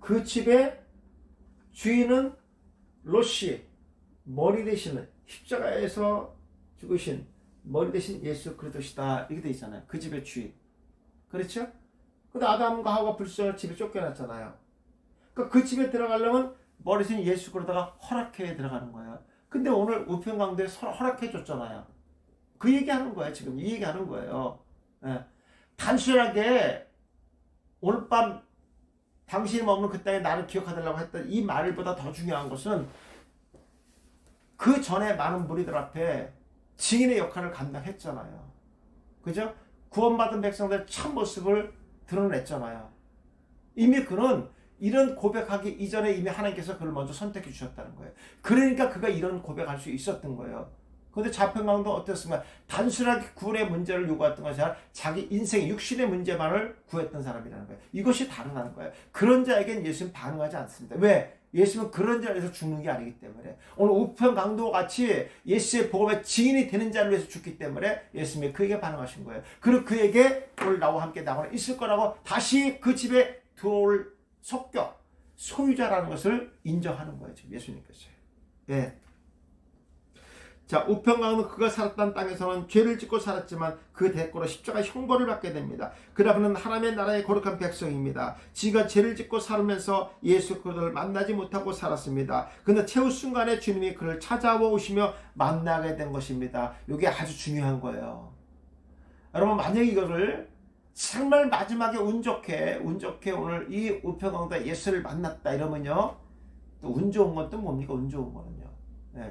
Speaker 1: 그 집의 주인은 로시, 머리 대신은 십자가에서 죽으신 머리 대신 예수 그리스도시다 이렇게 돼 있잖아요. 그 집의 주인. 그렇죠? 근데 아담과 하와가 불쌍한 집에 쫓겨났잖아요. 그러니까 그 집에 들어가려면 머리 대신 예수 그리스도가 허락해 들어가는 거예요. 근데 오늘 우편강도에 허락해 줬잖아요. 그 얘기하는 거예요. 지금 이 얘기하는 거예요. 단순하게 오늘 밤 당신이 머무는 그 땅에 나를 기억하달라고 했던 이 말보다 더 중요한 것은 그 전에 많은 무리들 앞에 증인의 역할을 감당했잖아요. 그죠? 구원받은 백성들의 참모습을 드러냈잖아요. 이미 그는 이런 고백하기 이전에 이미 하나님께서 그를 먼저 선택해 주셨다는 거예요. 그러니까 그가 이런 고백할 수 있었던 거예요. 그런데 자편강도 어땠습니까? 단순하게 구원의 문제를 요구했던 것이 아니라 자기 인생 육신의 문제만을 구했던 사람이라는 거예요. 이것이 다르다는 거예요. 그런 자에겐 예수는 반응하지 않습니다. 왜? 예수는 그런 자를 위해서 죽는 게 아니기 때문에 오늘 우편강도와 같이 예수의 복음의 증인이 되는 자를 위해서 죽기 때문에 예수님이 그에게 반응하신 거예요. 그리고 그에게 오늘 나와 함께 낙원에 있을 거라고 다시 그 집에 들어올 속격 소유자라는 것을 인정하는 거예요. 지금 예수님께서요. 예. 자, 우편강은 그가 살았던 땅에서는 죄를 짓고 살았지만 그 대가로 십자가 형벌을 받게 됩니다. 그러나 그는 하나님의 나라의 거룩한 백성입니다. 지가 죄를 짓고 살면서 예수 그리스도를 만나지 못하고 살았습니다. 그런데 최후 순간에 주님이 그를 찾아와 오시며 만나게 된 것입니다. 이게 아주 중요한 거예요. 여러분, 만약에 이거를 정말 마지막에 운 좋게 오늘 이 우편강도에 예수를 만났다 이러면요, 또 운 좋은 건 또 뭡니까? 운 좋은 거는요.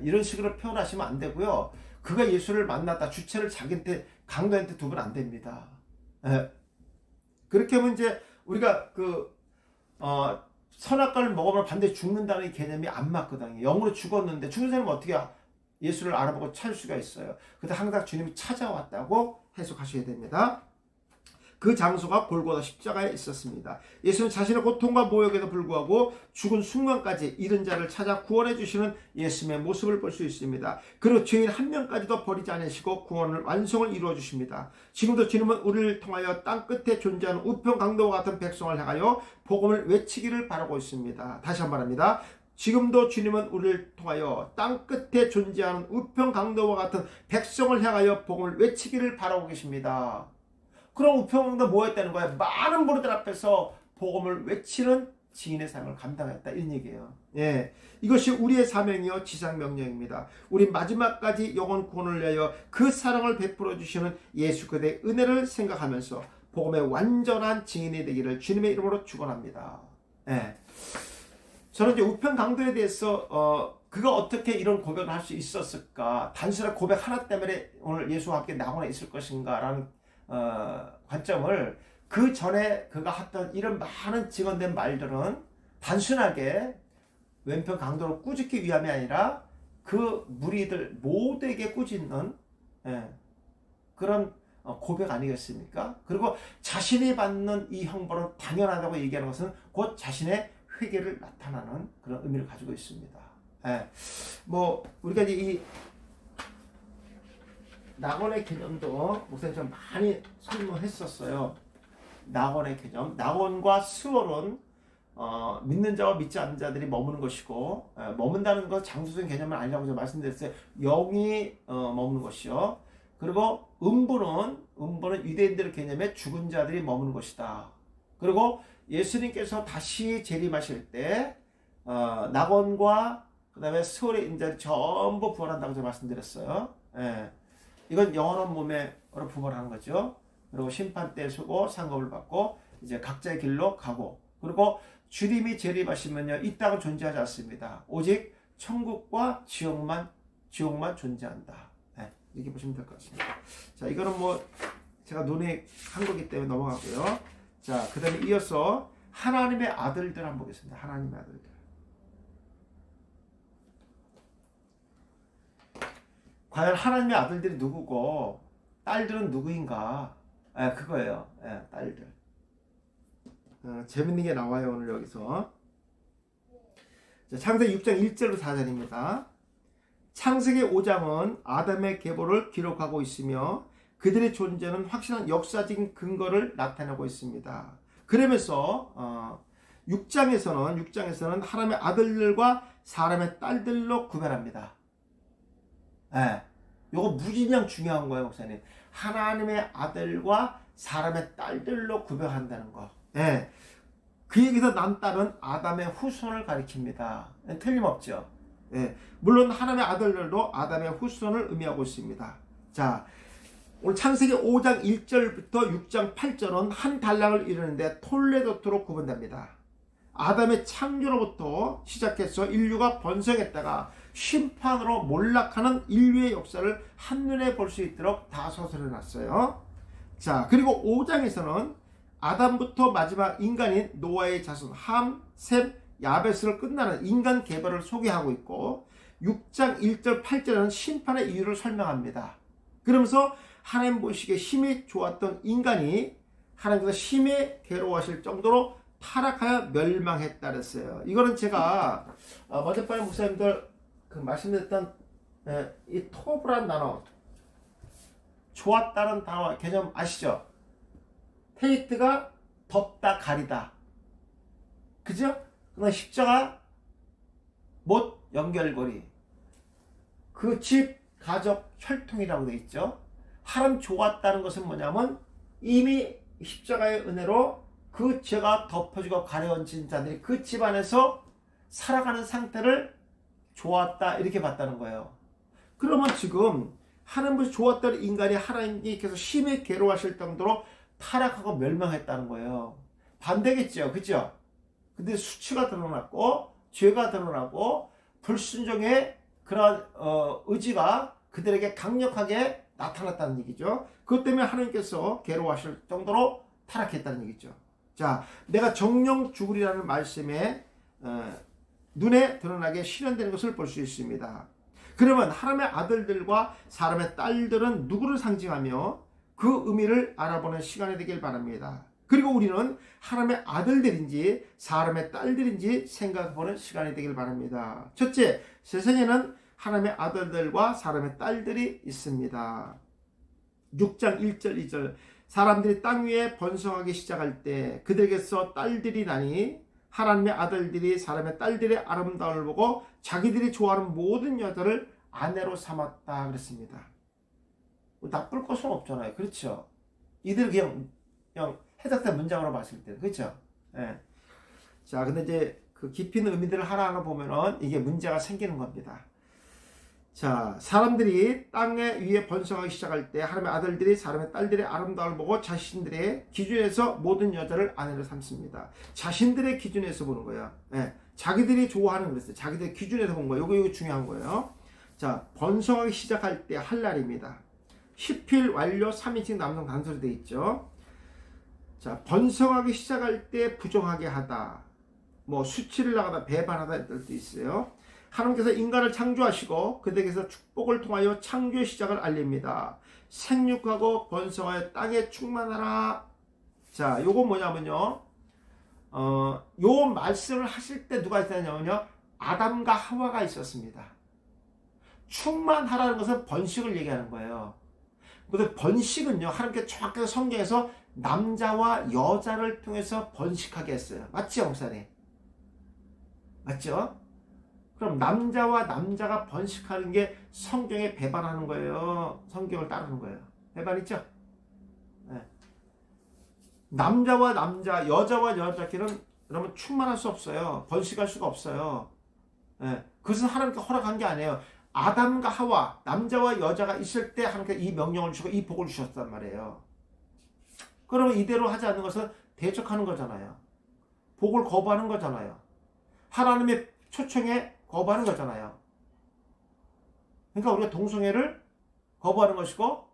Speaker 1: 이런 식으로 표현하시면 안 되고요. 그가 예수를 만났다. 주체를 자기한테 강도한테 두면 안 됩니다. 그렇게 하면 이제 우리가 선악과를 먹으면 반드시 죽는다는 개념이 안 맞거든요. 영으로 죽었는데 죽는 사람은 어떻게 예수를 알아보고 찾을 수가 있어요. 근데 항상 주님이 찾아왔다고 해석하셔야 됩니다. 그 장소가 골고다 십자가에 있었습니다. 예수는 자신의 고통과 모욕에도 불구하고 죽은 순간까지 잃은 자를 찾아 구원해 주시는 예수님의 모습을 볼 수 있습니다. 그리고 죄인 한 명까지도 버리지 않으시고 구원을 완성을 이루어 주십니다. 지금도 주님은 우리를 통하여 땅 끝에 존재하는 우편 강도와 같은 백성을 향하여 복음을 외치기를 바라고 있습니다. 다시 한번 합니다. 지금도 주님은 우리를 통하여 땅 끝에 존재하는 우편 강도와 같은 백성을 향하여 복음을 외치기를 바라고 계십니다. 그럼 우편강도 뭐 했다는 거예요? 많은 무리들 앞에서 복음을 외치는 증인의 삶을 감당했다 이런 얘기예요. 예, 이것이 우리의 사명이요 지상명령입니다. 우리 마지막까지 영혼 구원을 위하여 그 사랑을 베풀어 주시는 예수 그리스도의 은혜를 생각하면서 복음의 완전한 증인이 되기를 주님의 이름으로 축원합니다. 예, 저는 이제 우편강도에 대해서 그가 어떻게 이런 고백을 할 수 있었을까? 단순한 고백 하나 때문에 오늘 예수와 함께 낙원에 있을 것인가라는 관점을 그 전에 그가 했던 이런 많은 증언된 말들은 단순하게 왼편 강도를 꾸짖기 위함이 아니라 그 무리들 모두에게 꾸짖는 그런 고백 아니겠습니까? 그리고 자신이 받는 이 형벌은 당연하다고 얘기하는 것은 곧 자신의 회개를 나타나는 그런 의미를 가지고 있습니다. 뭐 우리가 이제 이 낙원의 개념도 목사님 좀 많이 설명했었어요. 낙원의 개념, 낙원과 스월은 믿는 자와 믿지 않는 자들이 머무는 것이고, 머문다는 것 장소적인 개념은 아니라고 제가 말씀드렸어요. 영이 머무는 것이요. 그리고 음부는 유대인들의 개념에 죽은 자들이 머무는 것이다. 그리고 예수님께서 다시 재림하실 때 낙원과 그 다음에 스월의 인자들이 전부 부활한다고 제가 말씀드렸어요. 이건 영원한 몸으로 부활하는 거죠. 그리고 심판 때 서고 상급을 받고 이제 각자의 길로 가고, 그리고 주님이 재림하시면요 이 땅은 존재하지 않습니다. 오직 천국과 지옥만 존재한다. 이렇게 보시면 될 것 같습니다. 자, 이거는 뭐 제가 논의 한 거기 때문에 넘어가고요. 자, 그 다음에 이어서 하나님의 아들들 한번 보겠습니다. 하나님의 아들들. 과연 하나님의 아들들이 누구고 딸들은 누구인가? 그거예요. 딸들. 재밌는 게 나와요, 오늘 여기서. 자, 창세기 6장 1절로 4절입니다. 창세기 5장은 아담의 계보를 기록하고 있으며 그들의 존재는 확실한 역사적인 근거를 나타내고 있습니다. 그러면서 6장에서는 하나님의 아들들과 사람의 딸들로 구별합니다. 요거 무진장 중요한 거예요, 목사님. 하나님의 아들과 사람의 딸들로 구별한다는 거. 그 얘기에서 난 딸은 아담의 후손을 가리킵니다. 틀림없죠. 물론 하나님의 아들들도 아담의 후손을 의미하고 있습니다. 자, 오늘 창세기 5장 1절부터 6장 8절은 한 단락을 이루는데 톨레도트로 구분됩니다. 아담의 창조로부터 시작해서 인류가 번성했다가 심판으로 몰락하는 인류의 역사를 한눈에 볼 수 있도록 다 서술해 놨어요. 자, 그리고 5장에서는 아담부터 마지막 인간인 노아의 자손 함, 셈, 야베스를 끝나는 인간 계보를 소개하고 있고, 6장 1절 8절은 심판의 이유를 설명합니다. 그러면서 하나님 보시기에 힘이 좋았던 인간이 하나님께서 심히 괴로워하실 정도로 타락하여 멸망했다 그랬어요. 이거는 제가 어젯밤에 목사님들 말씀드렸던 이 토브란 단어, 좋았다는 단어 개념 아시죠? 테이트가 덮다 가리다, 그죠? 그다음 십자가 못 연결고리, 그 집 가족 혈통이라고 되어 있죠. 하나님 좋았다는 것은 뭐냐면 이미 십자가의 은혜로 그 죄가 덮어지고 가려진 자들이 그 집안에서 살아가는 상태를 좋았다 이렇게 봤다는 거예요. 그러면 지금 하나님께서 좋았다는 인간이 하나님께서 심히 괴로워하실 정도로 타락하고 멸망했다는 거예요. 반대겠죠, 그죠? 근데 수치가 드러났고 죄가 드러나고 불순종의 그런 의지가 그들에게 강력하게 나타났다는 얘기죠. 그것 때문에 하나님께서 괴로워하실 정도로 타락했다는 얘기죠. 자, 내가 정령 죽으리라는 말씀에 눈에 드러나게 실현되는 것을 볼 수 있습니다. 그러면 하나님의 아들들과 사람의 딸들은 누구를 상징하며 그 의미를 알아보는 시간이 되길 바랍니다. 그리고 우리는 하나님의 아들들인지 사람의 딸들인지 생각해보는 시간이 되길 바랍니다. 첫째, 세상에는 하나님의 아들들과 사람의 딸들이 있습니다. 6장 1절 2절 사람들이 땅 위에 번성하기 시작할 때 그들에게서 딸들이 나니 하나님의 아들들이 사람의 딸들의 아름다움을 보고 자기들이 좋아하는 모든 여자를 아내로 삼았다 그랬습니다. 나쁠 것은 없잖아요. 그렇죠? 이들 그냥 해석된 문장으로 봤을 때, 그렇죠? 자, 근데 이제 그 깊이 있는 의미들을 하나하나 보면은 이게 문제가 생기는 겁니다. 자, 사람들이 땅에 위에 번성하기 시작할 때 하나님의 아들들이 사람의 딸들의 아름다움을 보고 자신들의 기준에서 모든 여자를 아내로 삼습니다. 자신들의 기준에서 보는 거예요. 예, 자기들이 좋아하는 그랬어요. 자기들의 기준에서 본 거예요. 이거 중요한 거예요. 자, 번성하기 시작할 때 할 날입니다. 10필 완료 3인칭 남성 단서로 되어 있죠. 자, 번성하기 시작할 때 부정하게 하다, 뭐 수치를 나가다, 배반하다 이런 뜻도 있어요. 하나님께서 인간을 창조하시고 그들에게서 축복을 통하여 창조의 시작을 알립니다. 생육하고 번성하여 땅에 충만하라. 자, 요거 뭐냐면요, 요 말씀을 하실 때 누가 있었냐면요, 아담과 하와가 있었습니다. 충만하라는 것은 번식을 얘기하는 거예요. 그래서 번식은요, 하나님께서 정확하게 성경에서 남자와 여자를 통해서 번식하게 했어요. 맞죠, 목사님? 맞죠? 그럼 남자와 남자가 번식하는 게 성경에 배반하는 거예요? 성경을 따르는 거예요? 배반이죠? 네. 남자와 남자, 여자와 여자끼리는 여러분 충만할 수 없어요. 번식할 수가 없어요. 네. 그것은 하나님께 허락한 게 아니에요. 아담과 하와, 남자와 여자가 있을 때 하나님께 이 명령을 주시고 이 복을 주셨단 말이에요. 그러면 이대로 하지 않는 것은 대적하는 거잖아요. 복을 거부하는 거잖아요. 하나님의 초청에 거부하는 거잖아요. 그러니까 우리가 동성애를 거부하는 것이고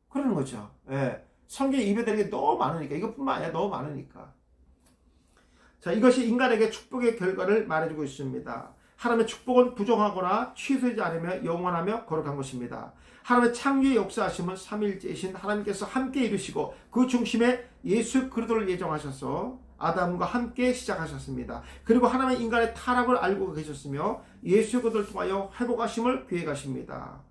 Speaker 1: 그러는 거죠. 예. 성경에 입에대는 게 너무 많으니까, 이것뿐만 아니라 너무 많으니까. 자, 이것이 인간에게 축복의 결과를 말해주고 있습니다. 하나님의 축복은 부정하거나 취소되지 않으며 영원하며 거룩한 것입니다. 하나님의 창조의 역사하심은 삼위일체이신 하나님께서 함께 이루시고 그 중심에 예수 그리스도를 예정하셔서 아담과 함께 시작하셨습니다. 그리고 하나님의 인간의 타락을 알고 계셨으며 예수 그리스도를 통하여 회복하심을 계획하십니다.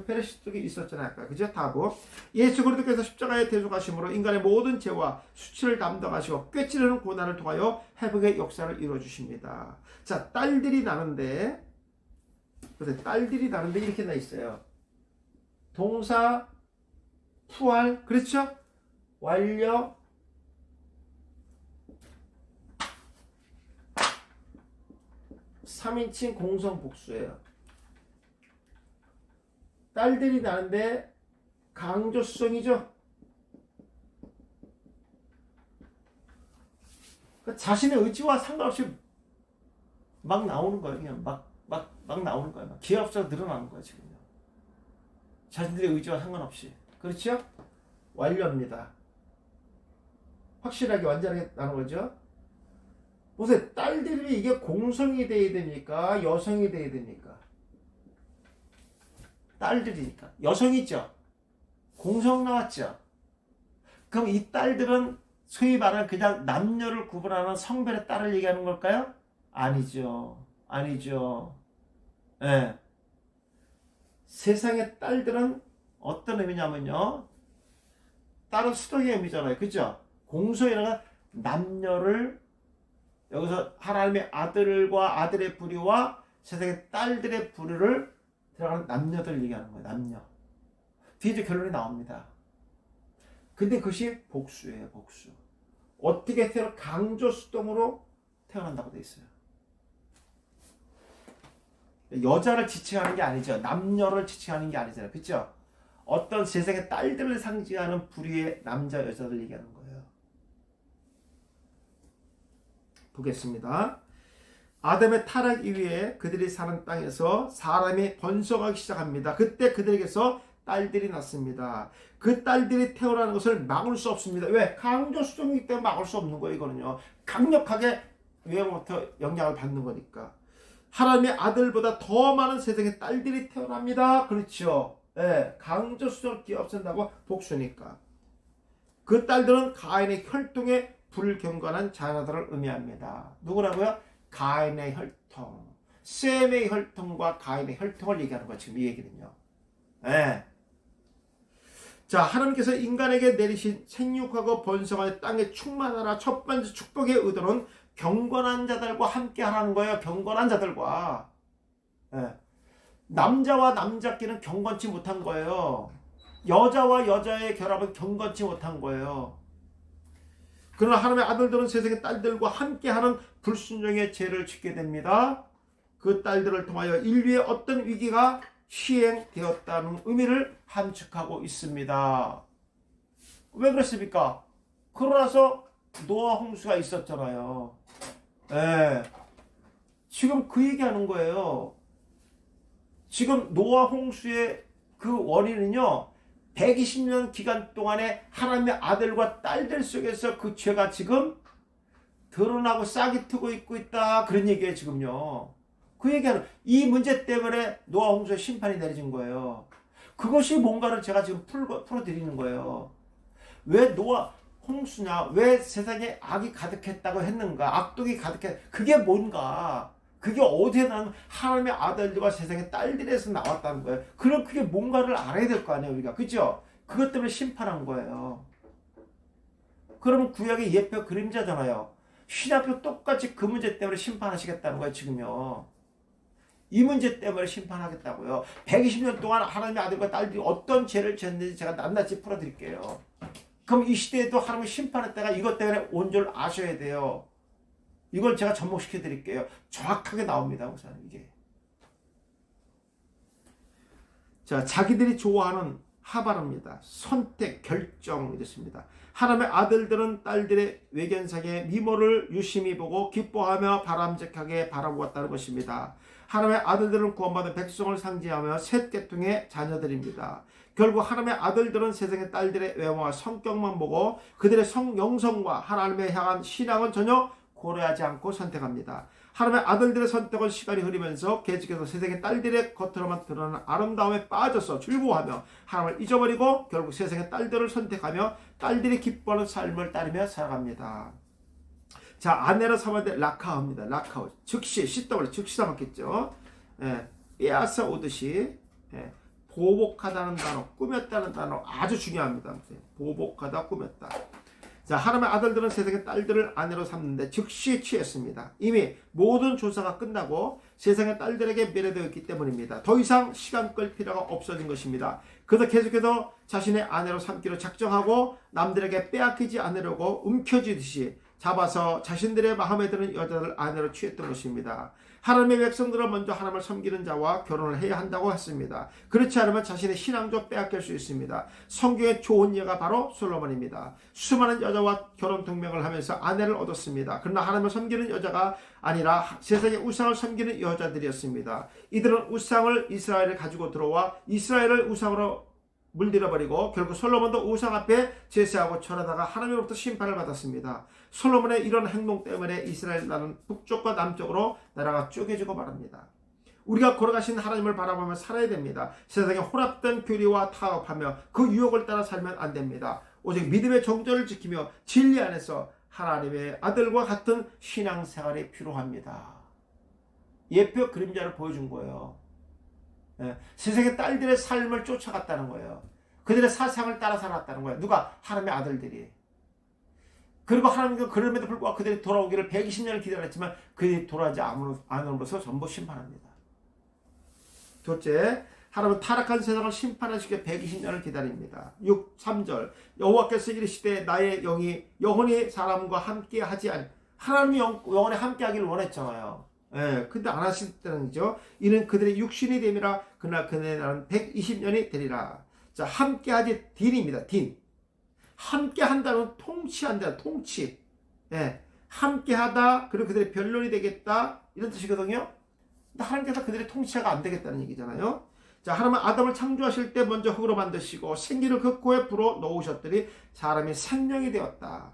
Speaker 1: 페르시 쪽에 있었잖아요, 아까. 그죠? 답은 예수 그리스도께서 십자가에 대속하심으로 인간의 모든 죄와 수치를 담당하시고 꿰찌르는 고난을 통하여 회복의 역사를 이루어 주십니다. 자, 딸들이 나는데, 그래서 딸들이 나는데 이렇게 나 있어요. 동사, 푸알, 그렇죠? 완료, 삼인칭 공성 복수예요. 딸들이 나는데 강조성이죠. 그러니까 자신의 의지와 상관없이 막 나오는 거예요. 그냥 막 나오는 거예요. 막 기회 없어서 늘어나는 거예요, 지금요. 자신들의 의지와 상관없이. 그렇죠? 완료입니다. 확실하게 완전하게 나는 거죠. 보세요. 딸들이 이게 공성이 돼야 됩니까? 여성이 돼야 됩니까? 딸들이니까. 여성이죠. 공성 나왔죠. 그럼 이 딸들은 소위 말하는 그냥 남녀를 구분하는 성별의 딸을 얘기하는 걸까요? 아니죠. 아니죠. 예. 세상의 딸들은 어떤 의미냐면요, 딸은 수동의 의미잖아요. 그죠? 공성이라는 건 남녀를, 여기서 하나님의 아들과 아들의 부류와 세상의 딸들의 부류를 들어가는 남녀들 얘기하는 거예요. 남녀. 뒤에 이제 결론이 나옵니다. 근데 그것이 복수예요. 복수. 어떻게 태어나? 강조 수동으로 태어난다고 돼 있어요. 여자를 지칭하는 게 아니죠. 남녀를 지칭하는 게 아니잖아요. 그렇죠? 어떤 세상의 딸들을 상징하는 부류의 남자 여자들 얘기하는 거예요. 보겠습니다. 아담의 타락 이후에 그들이 사는 땅에서 사람이 번성하기 시작합니다. 그때 그들에게서 딸들이 났습니다. 그 딸들이 태어나는 것을 막을 수 없습니다. 왜? 강조 수종이기 때문에 막을 수 없는 거예요. 이거는요. 강력하게 외형부터 영향을 받는 거니까. 하나님의 아들보다 더 많은 세상의 딸들이 태어납니다. 그렇죠. 예, 강조 수종을 끼어 없앤다고 복수니까. 그 딸들은 가인의 혈통에 불경건한 자녀들을 의미합니다. 누구라고요? 가인의 혈통, 셈의 혈통과 가인의 혈통을 얘기하는 거예요. 지금 이 얘기는요. 예. 자, 하나님께서 인간에게 내리신 생육하고 번성하여 땅에 충만하라 첫 번째 축복의 의도는 경건한 자들과 함께 하라는 거예요. 경건한 자들과. 예. 남자와 남자끼리는 경건치 못한 거예요. 여자와 여자의 결합은 경건치 못한 거예요. 그러나 하나님의 아들들은 세상의 딸들과 함께하는 불순종의 죄를 짓게 됩니다. 그 딸들을 통하여 인류의 어떤 위기가 시행되었다는 의미를 함축하고 있습니다. 왜 그렇습니까? 그러고 나서 노아 홍수가 있었잖아요. 예. 지금 그 얘기하는 거예요. 지금 노아 홍수의 그 원인은요, 120년 기간 동안에 하나님의 아들과 딸들 속에서 그 죄가 지금 드러나고 싹이 트고 있다. 그런 얘기예요, 지금요. 그 얘기하는, 이 문제 때문에 노아 홍수의 심판이 내려진 거예요. 그것이 뭔가를 제가 지금 풀어드리는 거예요. 왜 노아 홍수냐? 왜 세상에 악이 가득했다고 했는가? 악독이 가득했, 그게 뭔가? 그게 어디에 나면 하나님의 아들들과 세상의 딸들에서 나왔다는 거예요. 그럼 그게 뭔가를 알아야 될 거 아니에요, 우리가. 그죠? 그것 때문에 심판한 거예요. 그러면 구약의 예표 그림자잖아요. 신약도 똑같이 그 문제 때문에 심판하시겠다는 거예요, 지금요. 이 문제 때문에 심판하겠다고요. 120년 동안 하나님의 아들과 딸들이 어떤 죄를 지었는지 제가 낱낱이 풀어드릴게요. 그럼 이 시대에도 하나님의 심판의 때가 이것 때문에 온 줄 아셔야 돼요. 이걸 제가 접목시켜 드릴게요. 정확하게 나옵니다, 우선 이게. 자, 자기들이 좋아하는 하바릅니다. 선택, 결정 이렇습니다. 하나님의 아들들은 딸들의 외견상의 미모를 유심히 보고 기뻐하며 바람직하게 바라보았다는 것입니다. 하나님의 아들들은 구원받은 백성을 상징하며 셋 계통의 자녀들입니다. 결국 하나님의 아들들은 세상의 딸들의 외모와 성격만 보고 그들의 영성과 하나님의 향한 신앙은 전혀 고려하지 않고 선택합니다. 하나님의 아들들의 선택은 시간이 흐르면서 계속해서 세상의 딸들의 겉으로만 드러나는 아름다움에 빠져서 즐거워하며 하나님을 잊어버리고 결국 세상의 딸들을 선택하며 딸들이 기뻐하는 삶을 따르며 살아갑니다. 자, 아내로 삼을 때 라카오입니다. 라카오. 즉시, CW, 즉시 삼았겠죠. 예, 빼앗아 오듯이, 예, 보복하다는 단어, 꾸몄다는 단어 아주 중요합니다. 보복하다, 꾸몄다. 자, 하나님의 아들들은 세상의 딸들을 아내로 삼는데 즉시 취했습니다. 이미 모든 조사가 끝나고 세상의 딸들에게 매료되어 있기 때문입니다. 더 이상 시간 끌 필요가 없어진 것입니다. 그래서 계속해서 자신의 아내로 삼기로 작정하고 남들에게 빼앗기지 않으려고 움켜쥐듯이 잡아서 자신들의 마음에 드는 여자를 아내로 취했던 것입니다. 하나님의 백성들은 먼저 하나님을 섬기는 자와 결혼을 해야 한다고 했습니다. 그렇지 않으면 자신의 신앙도 빼앗길 수 있습니다. 성경의 좋은 예가 바로 솔로몬입니다. 수많은 여자와 결혼 동맹을 하면서 아내를 얻었습니다. 그러나 하나님을 섬기는 여자가 아니라 세상의 우상을 섬기는 여자들이었습니다. 이들은 우상을 이스라엘에 가지고 들어와 이스라엘을 우상으로 물들여버리고 결국 솔로몬도 우상 앞에 제사하고 절하다가 하나님으로부터 심판을 받았습니다. 솔로몬의 이런 행동 때문에 이스라엘 나라는 북쪽과 남쪽으로 나라가 쪼개지고 말합니다. 우리가 걸어가신 하나님을 바라보며 살아야 됩니다. 세상에 혼합된 교리와 타협하며 그 유혹을 따라 살면 안 됩니다. 오직 믿음의 정절을 지키며 진리 안에서 하나님의 아들과 같은 신앙생활이 필요합니다. 예표 그림자를 보여준 거예요. 예, 세상의 딸들의 삶을 쫓아갔다는 거예요. 그들의 사상을 따라 살았다는 거예요. 누가? 하나님의 아들들이. 그리고 하나님은 그럼에도 불구하고 그들이 돌아오기를 120년을 기다렸지만 그들이 돌아오지 않음으로써 전부 심판합니다. 둘째, 하나님은 타락한 세상을 심판하시기에 120년을 기다립니다. 3절 여호와께서 이르시되 나의 영이 영원히 사람과 함께 하지 않. 하나님이 영원히 함께 하기를 원했잖아요. 예, 근데 안 하실 때는 죠. 이는 그들의 육신이 됨이라 그날 그날의 날은 120년이 되리라. 자, 함께하지 딘입니다. 딘. 함께한다는 통치한다. 통치. 예, 함께하다. 그리고 그들의 변론이 되겠다. 이런 뜻이거든요. 근데 하나님께서 그들의 통치가 안 되겠다는 얘기잖아요. 자, 하나님은 아담을 창조하실 때 먼저 흙으로 만드시고 생기를 그 코에 불어 넣으셨더니 사람이 생명이 되었다.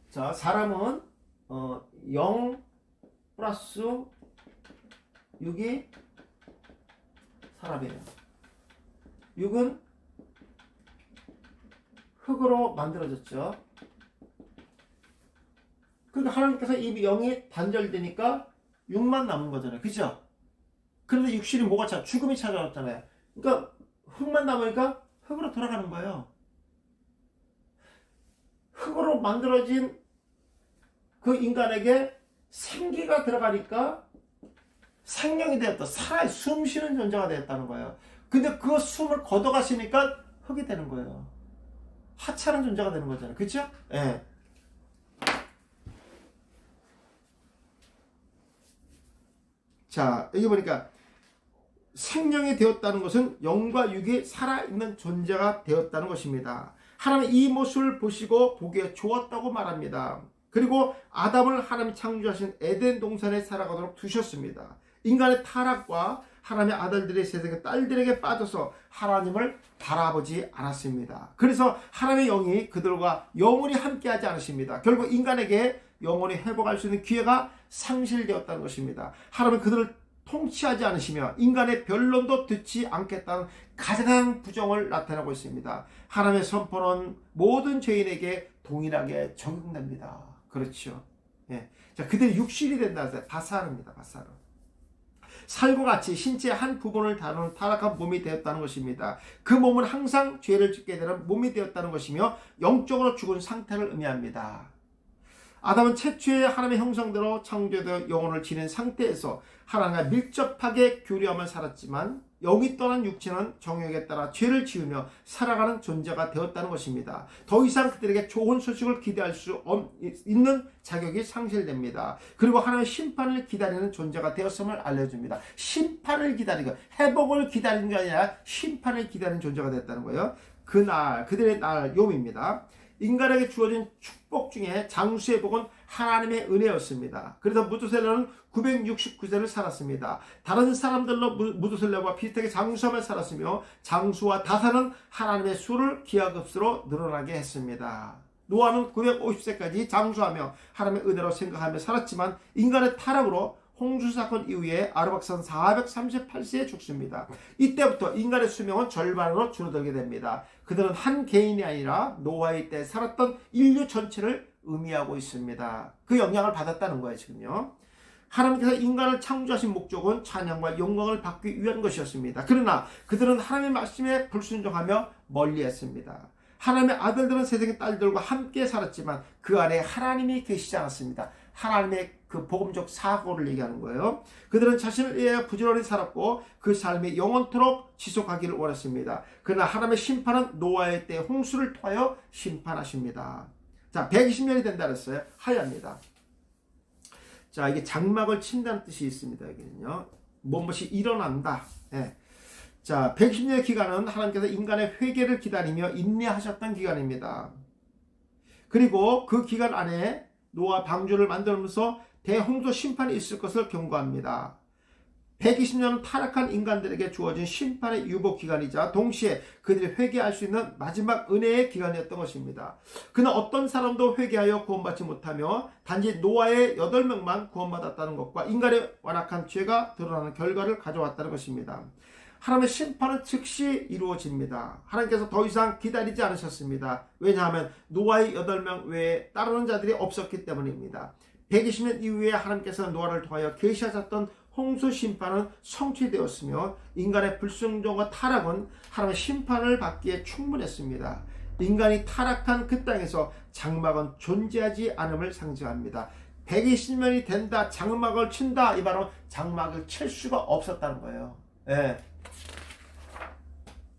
Speaker 1: 자, 사람은 0 플러스 6이 사람이에요. 6은 흙으로 만들어졌죠. 그러니까 하나님께서 이 0이 단절되니까 6만 남은 거잖아요. 그죠? 그런데 육신이 뭐가 죽음이 찾아왔잖아요. 그러니까 흙만 남으니까 흙으로 돌아가는 거예요. 흙으로 만들어진 그 인간에게 생기가 들어가니까 생명이 되었다. 살아 숨 쉬는 존재가 되었다는 거예요. 근데 그 숨을 걷어가시니까 흙이 되는 거예요. 하찮은 존재가 되는 거잖아요. 그렇죠? 예. 자, 여기 보니까 생명이 되었다는 것은 영과 육이 살아있는 존재가 되었다는 것입니다. 하나님 이 모습을 보시고 보기에 좋았다고 말합니다. 그리고 아담을 하나님 창조하신 에덴 동산에 살아가도록 두셨습니다. 인간의 타락과 하나님의 아들들의 세상의 딸들에게 빠져서 하나님을 바라보지 않았습니다. 그래서 하나님의 영이 그들과 영원히 함께하지 않으십니다. 결국 인간에게 영원히 회복할 수 있는 기회가 상실되었다는 것입니다. 하나님은 그들을 통치하지 않으시며 인간의 변론도 듣지 않겠다는 가장 부정을 나타내고 있습니다. 하나님의 선포는 모든 죄인에게 동일하게 적용됩니다. 그렇죠. 예. 자, 그들이 육신이 된다 해서 바사르입니다. 바사르. 살과 같이 신체의 한 부분을 다루는 타락한 몸이 되었다는 것입니다. 그 몸은 항상 죄를 짓게 되는 몸이 되었다는 것이며 영적으로 죽은 상태를 의미합니다. 아담은 최초의 하나님의 형상대로 창조되어 영혼을 지닌 상태에서 하나님과 밀접하게 교류하며 살았지만 영이 떠난 육체는 정욕에 따라 죄를 지으며 살아가는 존재가 되었다는 것입니다. 더 이상 그들에게 좋은 소식을 기대할 수 있는 자격이 상실됩니다. 그리고 하나님의 심판을 기다리는 존재가 되었음을 알려줍니다. 심판을 기다리고 회복을 기다리는 게 아니라 심판을 기다리는 존재가 됐다는 거예요. 그날 그들의 날 욥입니다. 인간에게 주어진 축복 중에 장수의 복은 하나님의 은혜였습니다. 그래서 무두셀라는 969세를 살았습니다. 다른 사람들로 무두셀라와 비슷하게 장수하며 살았으며 장수와 다사는 하나님의 수를 기하급수로 늘어나게 했습니다. 노아는 950세까지 장수하며 하나님의 은혜로 생각하며 살았지만 인간의 타락으로 홍수사건 이후에 아르박산 438세에 죽습니다. 이때부터 인간의 수명은 절반으로 줄어들게 됩니다. 그들은 한 개인이 아니라 노아의 때 살았던 인류 전체를 의미하고 있습니다. 그 영향을 받았다는 거예요. 지금요. 하나님께서 인간을 창조하신 목적은 찬양과 영광을 받기 위한 것이었습니다. 그러나 그들은 하나님의 말씀에 불순종하며 멀리했습니다. 하나님의 아들들은 세상의 딸들과 함께 살았지만 그 안에 하나님이 계시지 않았습니다. 하나님의 그 복음적 사고를 얘기하는 거예요. 그들은 자신을 위해 부지런히 살았고 그 삶이 영원토록 지속하기를 원했습니다. 그러나 하나님의 심판은 노아의 때 홍수를 통하여 심판하십니다. 자, 120년이 된다 그랬어요. 하야입니다. 자, 이게 장막을 친다는 뜻이 있습니다. 여기는요. 무엇이 일어난다. 예. 자, 110년의 기간은 하나님께서 인간의 회개를 기다리며 인내하셨던 기간입니다. 그리고 그 기간 안에 노아 방주를 만들면서 대홍수 심판이 있을 것을 경고합니다. 120년은 타락한 인간들에게 주어진 심판의 유보 기간이자 동시에 그들이 회개할 수 있는 마지막 은혜의 기간이었던 것입니다. 그러나 어떤 사람도 회개하여 구원받지 못하며 단지 노아의 8명만 구원받았다는 것과 인간의 완악한 죄가 드러나는 결과를 가져왔다는 것입니다. 하나님의 심판은 즉시 이루어집니다. 하나님께서 더 이상 기다리지 않으셨습니다. 왜냐하면 노아의 8명 외에 따르는 자들이 없었기 때문입니다. 120년 이후에 하나님께서 노아를 통하여 계시하셨던 홍수 심판은 성취되었으며 인간의 불순종과 타락은 하나님의 심판을 받기에 충분했습니다. 인간이 타락한 그 땅에서 장막은 존재하지 않음을 상징합니다. 120년이 된다, 장막을 친다, 이 말은 장막을 칠 수가 없었다는 거예요. 예.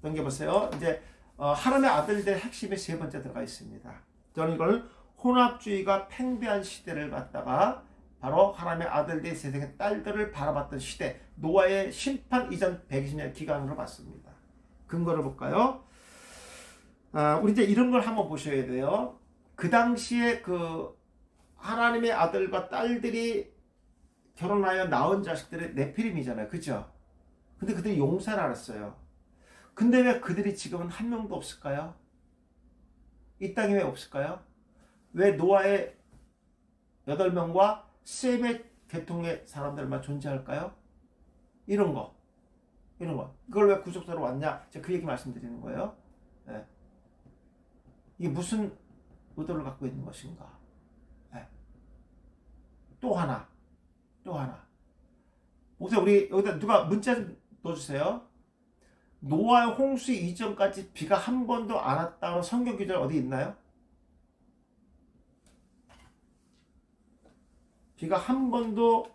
Speaker 1: 넘겨보세요. 이제 하나님의 아들들의 핵심이 세 번째 들어가 있습니다. 저는 이걸 혼합주의가 팽배한 시대를 갖다가 바로 하나님의 아들들이 세상의 딸들을 바라봤던 시대, 노아의 심판 이전 120년 기간으로 봤습니다. 근거를 볼까요? 우리 이제 이런 걸 한번 보셔야 돼요. 그 당시에 그 하나님의 아들과 딸들이 결혼하여 낳은 자식들의 네피림이잖아요. 그죠? 근데 그들이 용사를 알았어요. 근데 왜 그들이 지금은 한 명도 없을까요? 이 땅에 왜 없을까요? 왜 노아의 8명과 셈의 계통의 사람들만 존재할까요? 이런 거. 그걸 왜 구속사로 왔냐? 제가 그 얘기 말씀드리는 거예요. 네. 이게 무슨 의도를 갖고 있는 것인가? 네. 또 하나. 목사님, 우리 여기다 누가 문자 좀 넣어주세요. 노아의 홍수 이전까지 비가 한 번도 안 왔다는 성경 기절 어디 있나요? 비가 한 번도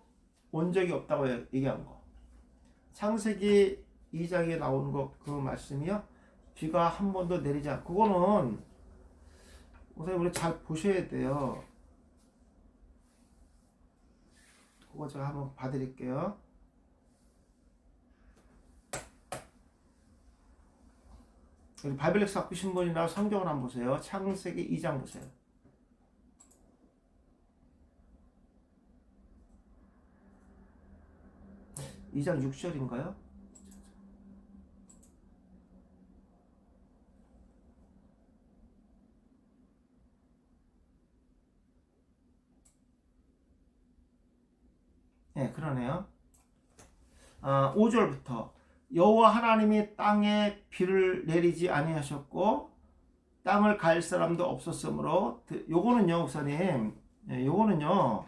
Speaker 1: 온 적이 없다고 얘기한 거. 창세기 2장에 나오는 거 그 말씀이요. 비가 한 번도 내리지 않고, 그거는 우선 우리 잘 보셔야 돼요. 그거 제가 한번 봐드릴게요. 바이블렉스 바꾸신 분이나 성경을 한번 보세요. 창세기 2장 보세요. 2장 6절인가요? 네, 그러네요. 5절부터 여호와 하나님이 땅에 비를 내리지 아니하셨고 땅을 갈 사람도 없었으므로 요거는요, 목사님, 요거는요,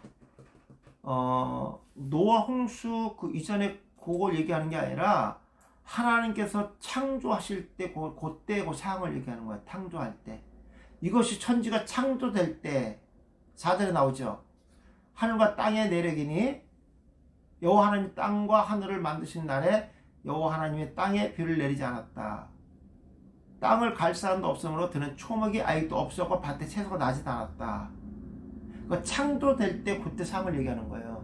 Speaker 1: 노아 홍수 그 이전에 그걸 얘기하는 게 아니라 하나님께서 창조하실 때 그때 그 상황을 얘기하는 거예요. 창조할 때. 이것이 천지가 창조될 때 4절에 나오죠. 하늘과 땅의 내력이니 여호와 하나님 땅과 하늘을 만드신 날에 여호와 하나님이 땅에 비를 내리지 않았다. 땅을 갈 사람도 없으므로 드는 초목이 아직도 없었고 밭에 채소가 나지도 않았다. 그 창조될 때 그때 상을 얘기하는 거예요.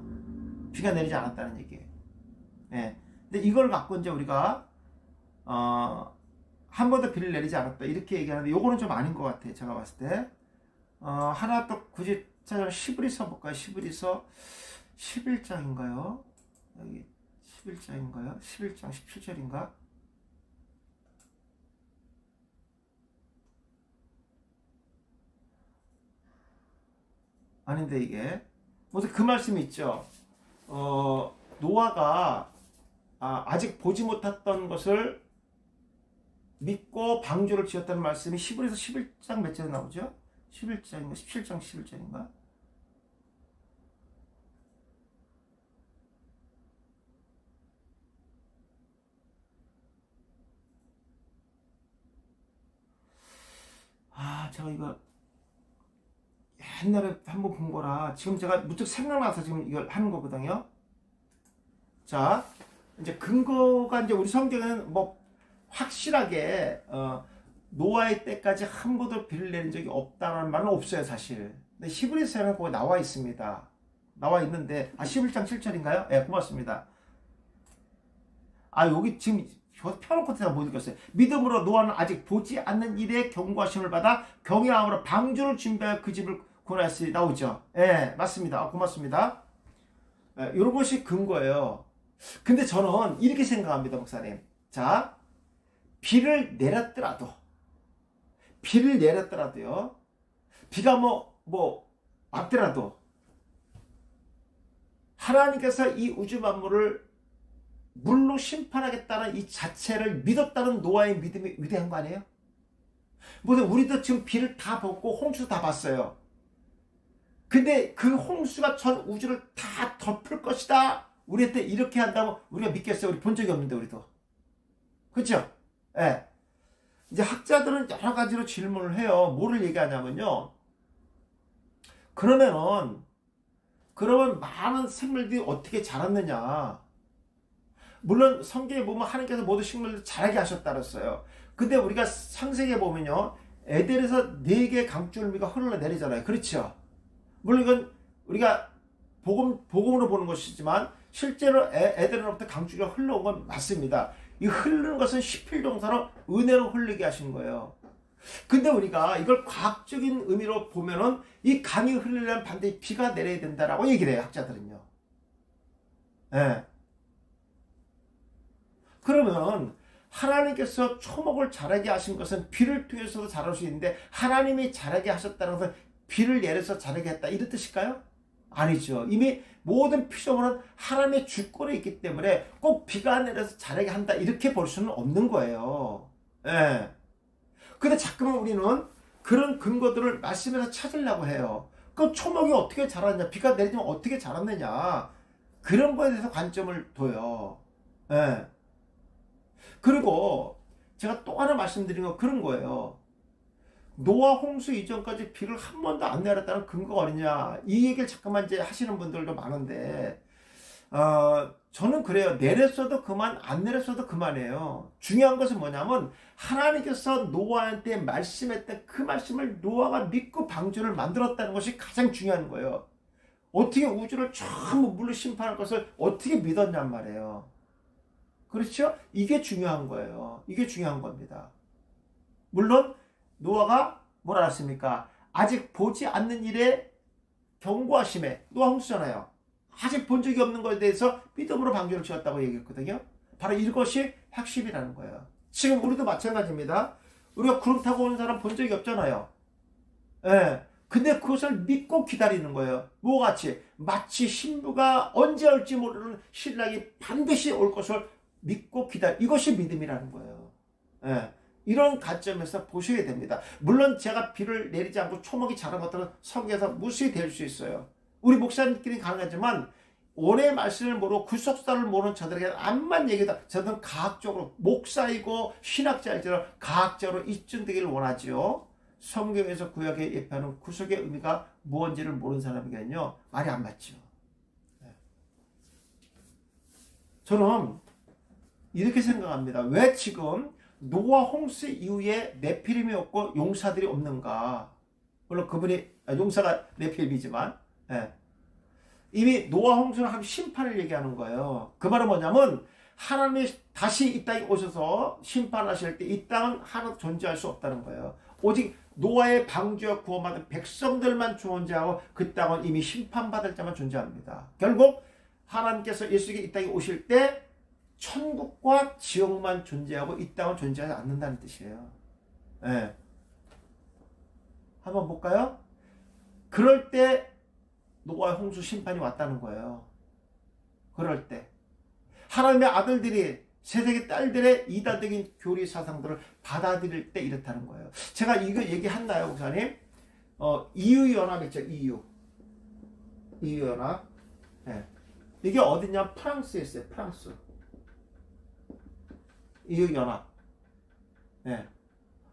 Speaker 1: 비가 내리지 않았다는 얘기예요. 네. 근데 이걸 갖고 이제 우리가 한 번도 비를 내리지 않았다 이렇게 얘기하는데 요거는 좀 아닌 것 같아요. 제가 봤을 때 하나 또 굳이 찾아보면 시브리서 볼까요? 시브리서 11장인가요? 여기 11장인가요? 11장 17절인가? 아닌데 이게 무슨 그 말씀이 있죠. 노아가 아직 보지 못했던 것을 믿고 방주를 지었다는 말씀이 시브리서 11장 몇 절에 나오죠? 11장인가? 17장 11절인가? 제가 이거 옛날에 한번 본 거라 지금 제가 무척 생각나서 지금 이걸 하는 거거든요. 자, 이제 근거가 이제 우리 성경에는 뭐 확실하게 노아의 때까지 한 번도 비를 내린 적이 없다는 말은 없어요, 사실. 근데 히브리서에는 그거 나와 있습니다. 나와 있는데 11장 7절인가요? 예, 고맙습니다. 여기 지금 펴놓고 제가 못 읽었어요. 믿음으로 노아는 아직 보지 않는 일에 경고하심을 받아 경외함으로 방주를 준비하여 그 집을 구원하였으니 나오죠. 예, 맞습니다. 고맙습니다. 예, 이런 것이 근거예요. 근데 저는 이렇게 생각합니다, 목사님. 자, 비를 내렸더라도요. 비가 왔더라도 하나님께서 이 우주 만물을 물로 심판하겠다는 이 자체를 믿었다는 노아의 믿음이 위대한 거 아니에요? 우리도 지금 비를 다 보고 홍수 다 봤어요. 근데 그 홍수가 전 우주를 다 덮을 것이다. 우리한테 이렇게 한다고 우리가 믿겠어요? 우리 본 적이 없는데 우리도. 그렇죠? 예. 이제 학자들은 여러 가지로 질문을 해요. 뭐를 얘기하냐면요. 그러면 많은 생물들이 어떻게 자랐느냐? 물론 성경에 보면 하나님께서 모든 식물을 자라게 하셨다 그랬어요. 근데 우리가 창세기에 보면요. 에덴에서 4개의 강줄미가 흘러내리잖아요. 그렇죠? 물론 이건 우리가 복음으로 보는 것이지만 실제로 에덴으로부터 강줄기가 흘러온 건 맞습니다. 이 흐르는 것은 시필동사로 은혜로 흐르게 하신 거예요. 근데 우리가 이걸 과학적인 의미로 보면은 이 강이 흐르려면 반드시 비가 내려야 된다라고 얘기를 해요. 학자들은요. 예. 그러면 하나님께서 초목을 자라게 하신 것은 비를 통해서도 자랄 수 있는데 하나님이 자라게 하셨다는 것은 비를 내려서 자라게 했다 이런 뜻일까요? 아니죠. 이미 모든 피조물은 하나님의 주권에 있기 때문에 꼭 비가 내려서 자라게 한다 이렇게 볼 수는 없는 거예요. 예. 근데 자꾸만 우리는 그런 근거들을 말씀에서 찾으려고 해요. 그 초목이 어떻게 자랐냐, 비가 내리면 어떻게 자랐느냐 그런 거에 대해서 관점을 둬요. 예. 그리고 제가 또 하나 말씀드린 건 그런 거예요. 노아 홍수 이전까지 비를 한 번도 안 내렸다는 근거가 어디냐 이 얘기를 잠깐만 이제 하시는 분들도 많은데 저는 그래요. 내렸어도 그만 안 내렸어도 그만이에요. 중요한 것은 뭐냐면 하나님께서 노아한테 말씀했던 그 말씀을 노아가 믿고 방주를 만들었다는 것이 가장 중요한 거예요. 어떻게 우주를 전부 물로 심판할 것을 어떻게 믿었냔 말이에요. 그렇죠? 이게 중요한 거예요. 이게 중요한 겁니다. 물론 노아가 뭘 알았습니까? 아직 보지 않는 일에 경고하심에 노아 홍수잖아요. 아직 본 적이 없는 것에 대해서 믿음으로 방주를 지었다고 얘기했거든요. 바로 이것이 핵심이라는 거예요. 지금 우리도 마찬가지입니다. 우리가 구름 타고 오는 사람 본 적이 없잖아요. 예. 근데 그것을 믿고 기다리는 거예요. 뭐가 같이? 마치 신부가 언제 올지 모르는 신랑이 반드시 올 것을 믿고 이것이 믿음이라는 거예요. 예. 이런 관점에서 보셔야 됩니다. 물론 제가 비를 내리지 않고 초목이 자란 것들은 성경에서 무수히 될 수 있어요. 우리 목사님끼리 가능하지만 원의 말씀을 모르고 구속사를 모르는 저들에게 암만 얘기다. 저는 과학적으로 목사이고 신학자이지만 과학적으로 입증되기를 원하지요. 성경에서 구약에 예표하는 구속의 의미가 무언지를 모르는 사람에게는요 말이 안 맞죠. 저는 이렇게 생각합니다. 왜 지금 노아 홍수 이후에 네피림이 없고 용사들이 없는가? 물론 그분이 용사가 네피림이지만 이미 노아 홍수는 한 심판을 얘기하는 거예요. 그 말은 뭐냐면 하나님이 다시 이 땅에 오셔서 심판하실 때 이 땅은 하나도 존재할 수 없다는 거예요. 오직 노아의 방주와 구원받은 백성들만 존재하고 그 땅은 이미 심판받을 자만 존재합니다. 결국 하나님께서 예수님이 이 땅에 오실 때 천국과 지옥만 존재하고 이 땅은 존재하지 않는다는 뜻이에요. 한번 볼까요? 그럴 때 노아의 홍수 심판이 왔다는 거예요. 그럴 때 하나님의 아들들이 세상의 딸들의 이단적인 교리 사상들을 받아들일 때 이렇다는 거예요. 제가 이거 얘기했나요, 목사님? EU 연합 있죠, EU 연합. 이게 어디냐? 프랑스에 있어요, 프랑스. EU 연합.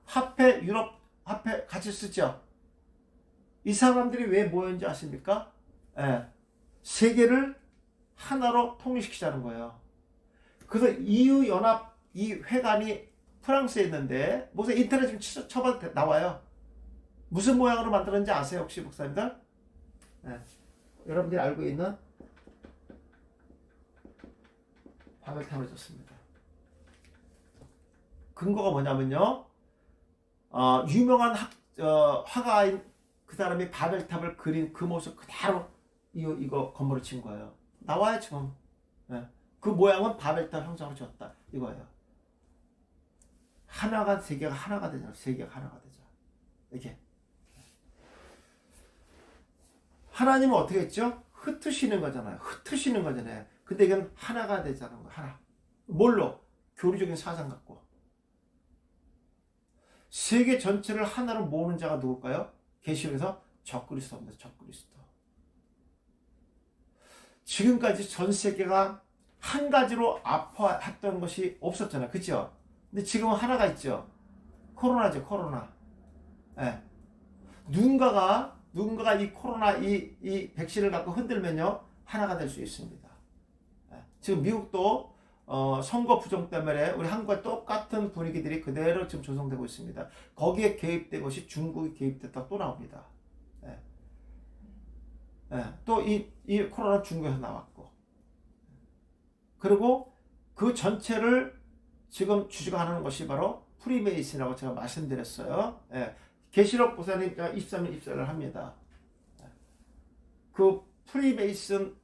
Speaker 1: 화폐, 유럽 화폐 같이 쓰죠. 이 사람들이 왜 모였는지 아십니까? 세계를 하나로 통일시키자는 거예요. 그래서 EU 연합 이 회관이 프랑스에 있는데 무슨 인터넷 좀 쳐봐도 나와요. 무슨 모양으로 만들었는지 아세요, 혹시 목사님들? 여러분들이 알고 있는 바벨탑을 줬습니다. 근거가 뭐냐면요, 유명한 화가인 그 사람이 바벨탑을 그린 그 모습 그대로 이거 건물을 친 거예요. 나와요 지금. 그 모양은 바벨탑 형상으로 졌다 이거예요. 하나가 세계가 하나가 되잖아. 세계가 하나가 되죠. 이렇게 하나님은 어떻게 했죠? 흩으시는 거잖아요. 근데 이건 하나가 되자는 거예요. 하나. 뭘로? 교리적인 사상 갖고. 세계 전체를 하나로 모으는 자가 누굴까요? 계시록에서 적그리스도입니다. 적그리스도. 지금까지 전 세계가 한 가지로 아파했던 것이 없었잖아요. 그렇죠? 근데 지금은 하나가 있죠. 코로나죠. 코로나. 누군가가 이 코로나 이 백신을 갖고 흔들면요 하나가 될 수 있습니다. 지금 미국도 선거 부정 때문에 우리 한국과 똑같은 분위기들이 그대로 지금 조성되고 있습니다. 거기에 개입된 것이 중국이 개입됐다 또 나옵니다. 또 이 코로나 중국에서 나왔고, 그리고 그 전체를 지금 주장하는 것이 바로 프리메이슨이라고 제가 말씀드렸어요. 계시록 보사님 23일 입사를 합니다. 그 프리메이슨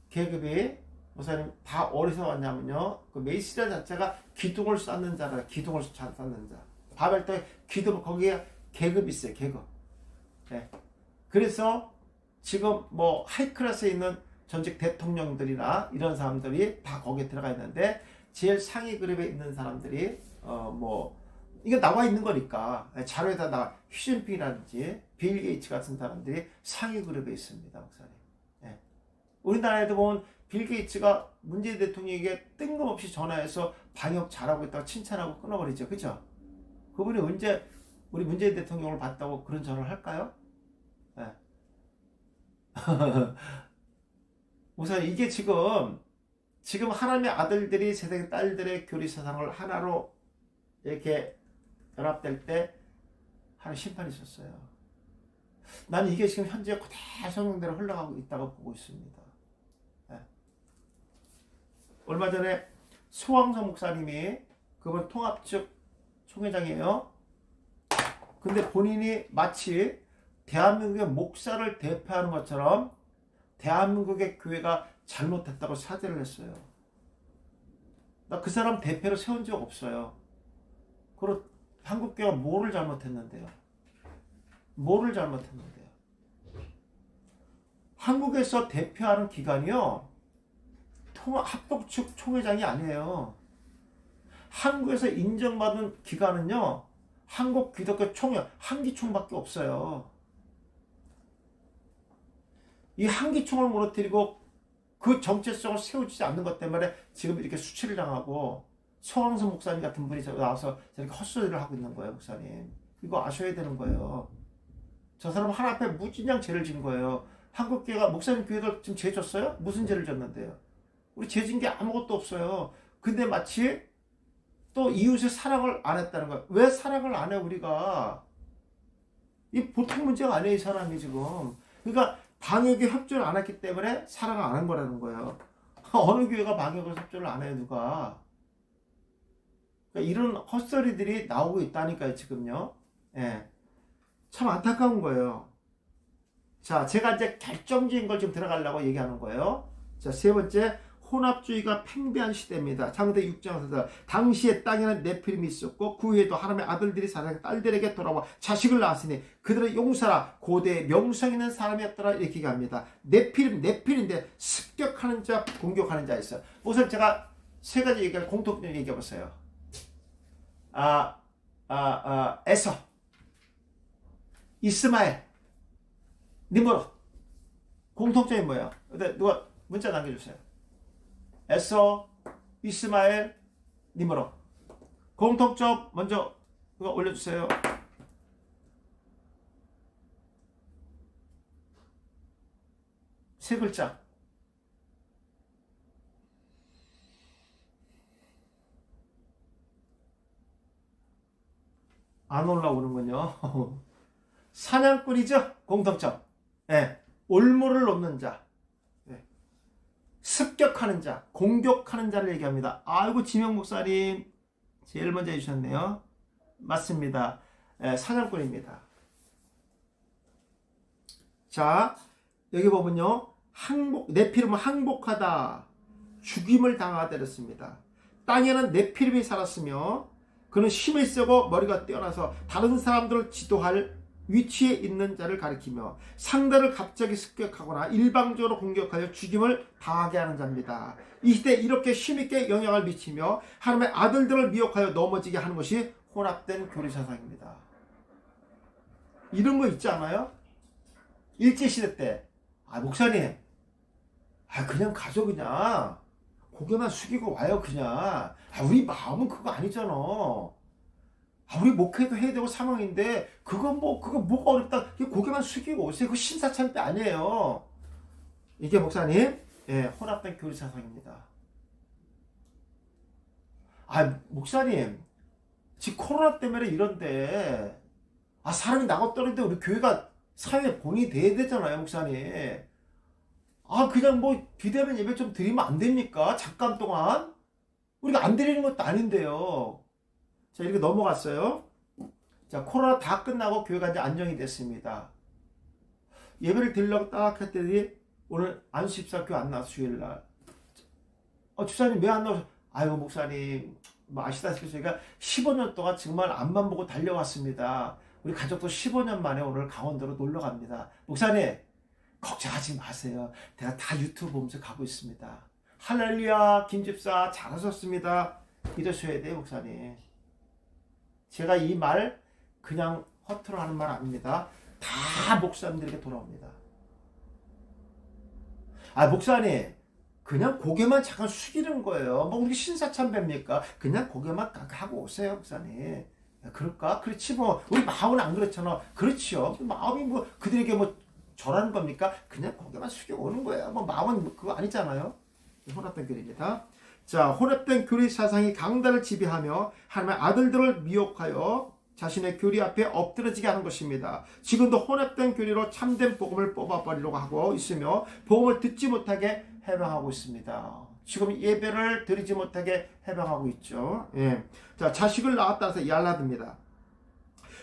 Speaker 1: 계급이 목사님 다 어디서 왔냐면요, 그 메이시라 자체가 기둥을 쌓는 자라. 기둥을 쌓는 자. 바벨탑에 기둥, 거기에 계급이 있어요. 계급. 그래서 지금 뭐 하이클래스에 있는 전직 대통령들이나 이런 사람들이 다 거기에 들어가 있는데, 제일 상위 그룹에 있는 사람들이 이거 나와 있는 거니까 자료에다 나와. 휘진핑이라든지 빌 게이츠 같은 사람들이 상위 그룹에 있습니다, 목사님. 우리나라에도 보면 빌 게이츠가 문재인 대통령에게 뜬금없이 전화해서 방역 잘하고 있다고 칭찬하고 끊어버리죠. 그죠? 그분이 언제 우리 문재인 대통령을 봤다고 그런 전화를 할까요? 우선 이게 지금 하나님의 아들들이 세상의 딸들의 교리 사상을 하나로 이렇게 연합될 때 하나님 심판이 있었어요. 나는 이게 지금 현재 그대로 성경대로 흘러가고 있다고 보고 있습니다. 얼마 전에 소왕성 목사님이, 그분 통합 측 총회장이에요. 근데 본인이 마치 대한민국의 목사를 대표하는 것처럼 대한민국의 교회가 잘못했다고 사죄를 했어요. 나 그 사람 대표로 세운 적 없어요. 그리고 한국교회가 뭐를 잘못했는데요? 뭐를 잘못했는데요? 한국에서 대표하는 기관이요, 합동측 총회장이 아니에요. 한국에서 인정받은 기관은요, 한국 기독교 총회 한기총밖에 없어요. 이 한기총을 무너뜨리고 그 정체성을 세우지 않는 것 때문에 지금 이렇게 수치를 당하고 서광수 목사님 같은 분이 나와서 저렇게 헛소리를 하고 있는 거예요. 목사님, 이거 아셔야 되는 거예요. 저 사람 하나 앞에 무진장 죄를 진 거예요. 한국교회가, 목사님 교회도 지금 죄 졌어요? 무슨 죄를 졌는데요? 우리 죄 진 게 아무것도 없어요. 근데 마치 또 이웃의 사랑을 안 했다는 거야. 왜 사랑을 안 해, 우리가? 이 보통 문제가 아니에요, 이 사람이 지금. 그러니까 방역에 협조를 안 했기 때문에 사랑을 안 한 거라는 거예요. 어느 교회가 방역을 협조를 안 해요, 누가? 그러니까 이런 헛소리들이 나오고 있다니까요, 지금요. 예. 참 안타까운 거예요. 자, 제가 이제 결정적인 걸 좀 들어가려고 얘기하는 거예요. 자, 세 번째, 혼합주의가 팽배한 시대입니다. 창세기 6장에서 당시의 땅에는 네피림이 있었고 그 후에도 하나님의 아들들이 사람의 딸들에게 돌아와 자식을 낳았으니 그들의 용사라 고대의 명성 있는 사람이었더라, 이렇게 얘기합니다. 네피림인데 습격하는 자, 공격하는 자 있어요. 우선 제가 세 가지 얘기할 공통점 얘기해 보세요. 에서, 이스마엘, 니므롯. 공통점이 뭐예요? 누가 문자 남겨주세요. 에서, 이스마엘, 니므롯. 공통점 먼저 누가 올려주세요. 세 글자. 안 올라오는군요. 사냥꾼이죠, 공통점. 예, 올무를 놓는 자, 예, 습격하는 자, 공격하는 자를 얘기합니다. 아이고, 지명 목사님 제일 먼저 해주셨네요. 맞습니다. 예, 사냥꾼입니다. 자, 여기 보면요, 네피림은 항복하다, 죽임을 당하다 그랬습니다. 땅에는 네피림이 살았으며 그는 힘이 세고 머리가 뛰어나서 다른 사람들을 지도할 위치에 있는 자를 가리키며 상대를 갑자기 습격하거나 일방적으로 공격하여 죽임을 당하게 하는 자입니다. 이 시대에 이렇게 힘있게 영향을 미치며 하나님의 아들들을 미혹하여 넘어지게 하는 것이 혼합된 교리 사상입니다. 이런 거 있지 않아요? 일제시대 때, 목사님, 그냥 가죠, 그냥 고개만 숙이고 와요, 그냥. 우리 마음은 그거 아니잖아. 우리 목회도 해야 되고 상황인데 그거 뭐가 어렵다. 고개만 숙이고 오세요. 그 신사참배 아니에요. 이게 목사님, 예, 혼합된 교리 사상입니다. 목사님, 지금 코로나 때문에 이런데 사람이 나고 떨어지는데 우리 교회가 사회에 본이 돼야 되잖아요, 목사님. 그냥 뭐 비대면 예배 좀 드리면 안 됩니까? 잠깐 동안 우리가 안 드리는 것도 아닌데요. 자, 이렇게 넘어갔어요. 자, 코로나 다 끝나고 교회가 이제 안정이 됐습니다. 예배를 드리려고 딱 했더니 오늘 안수집사 교회 안 나와서 주일날. 집사님 왜 안 나오셔? 아이고, 목사님, 아시다시피 저희가 15년 동안 정말 앞만 보고 달려왔습니다. 우리 가족도 15년 만에 오늘 강원도로 놀러 갑니다. 목사님, 걱정하지 마세요. 내가 다 유튜브 보면서 가고 있습니다. 할렐루야, 김집사 잘하셨습니다. 이러셔야 돼요, 목사님. 제가 이 말 그냥 허투루 하는 말 아닙니다. 다 목사님들에게 돌아옵니다. 목사님, 그냥 고개만 잠깐 숙이는 거예요. 뭐 우리 신사참배입니까? 그냥 고개만 하고 오세요, 목사님. 그럴까? 그렇지 뭐. 우리 마음은 안 그렇잖아. 그렇지요. 마음이 뭐 그들에게 뭐 절하는 겁니까? 그냥 고개만 숙여 오는 거예요. 뭐 마음은 그거 아니잖아요. 혼합된 교리입니다. 자, 혼합된 교리 사상이 강단을 지배하며 하나님의 아들들을 미혹하여 자신의 교리 앞에 엎드러지게 하는 것입니다. 지금도 혼합된 교리로 참된 복음을 뽑아버리려고 하고 있으며 복음을 듣지 못하게 해방하고 있습니다. 지금 예배를 드리지 못하게 해방하고 있죠. 예. 자, 자식을 낳았다 해서 얄라듭니다.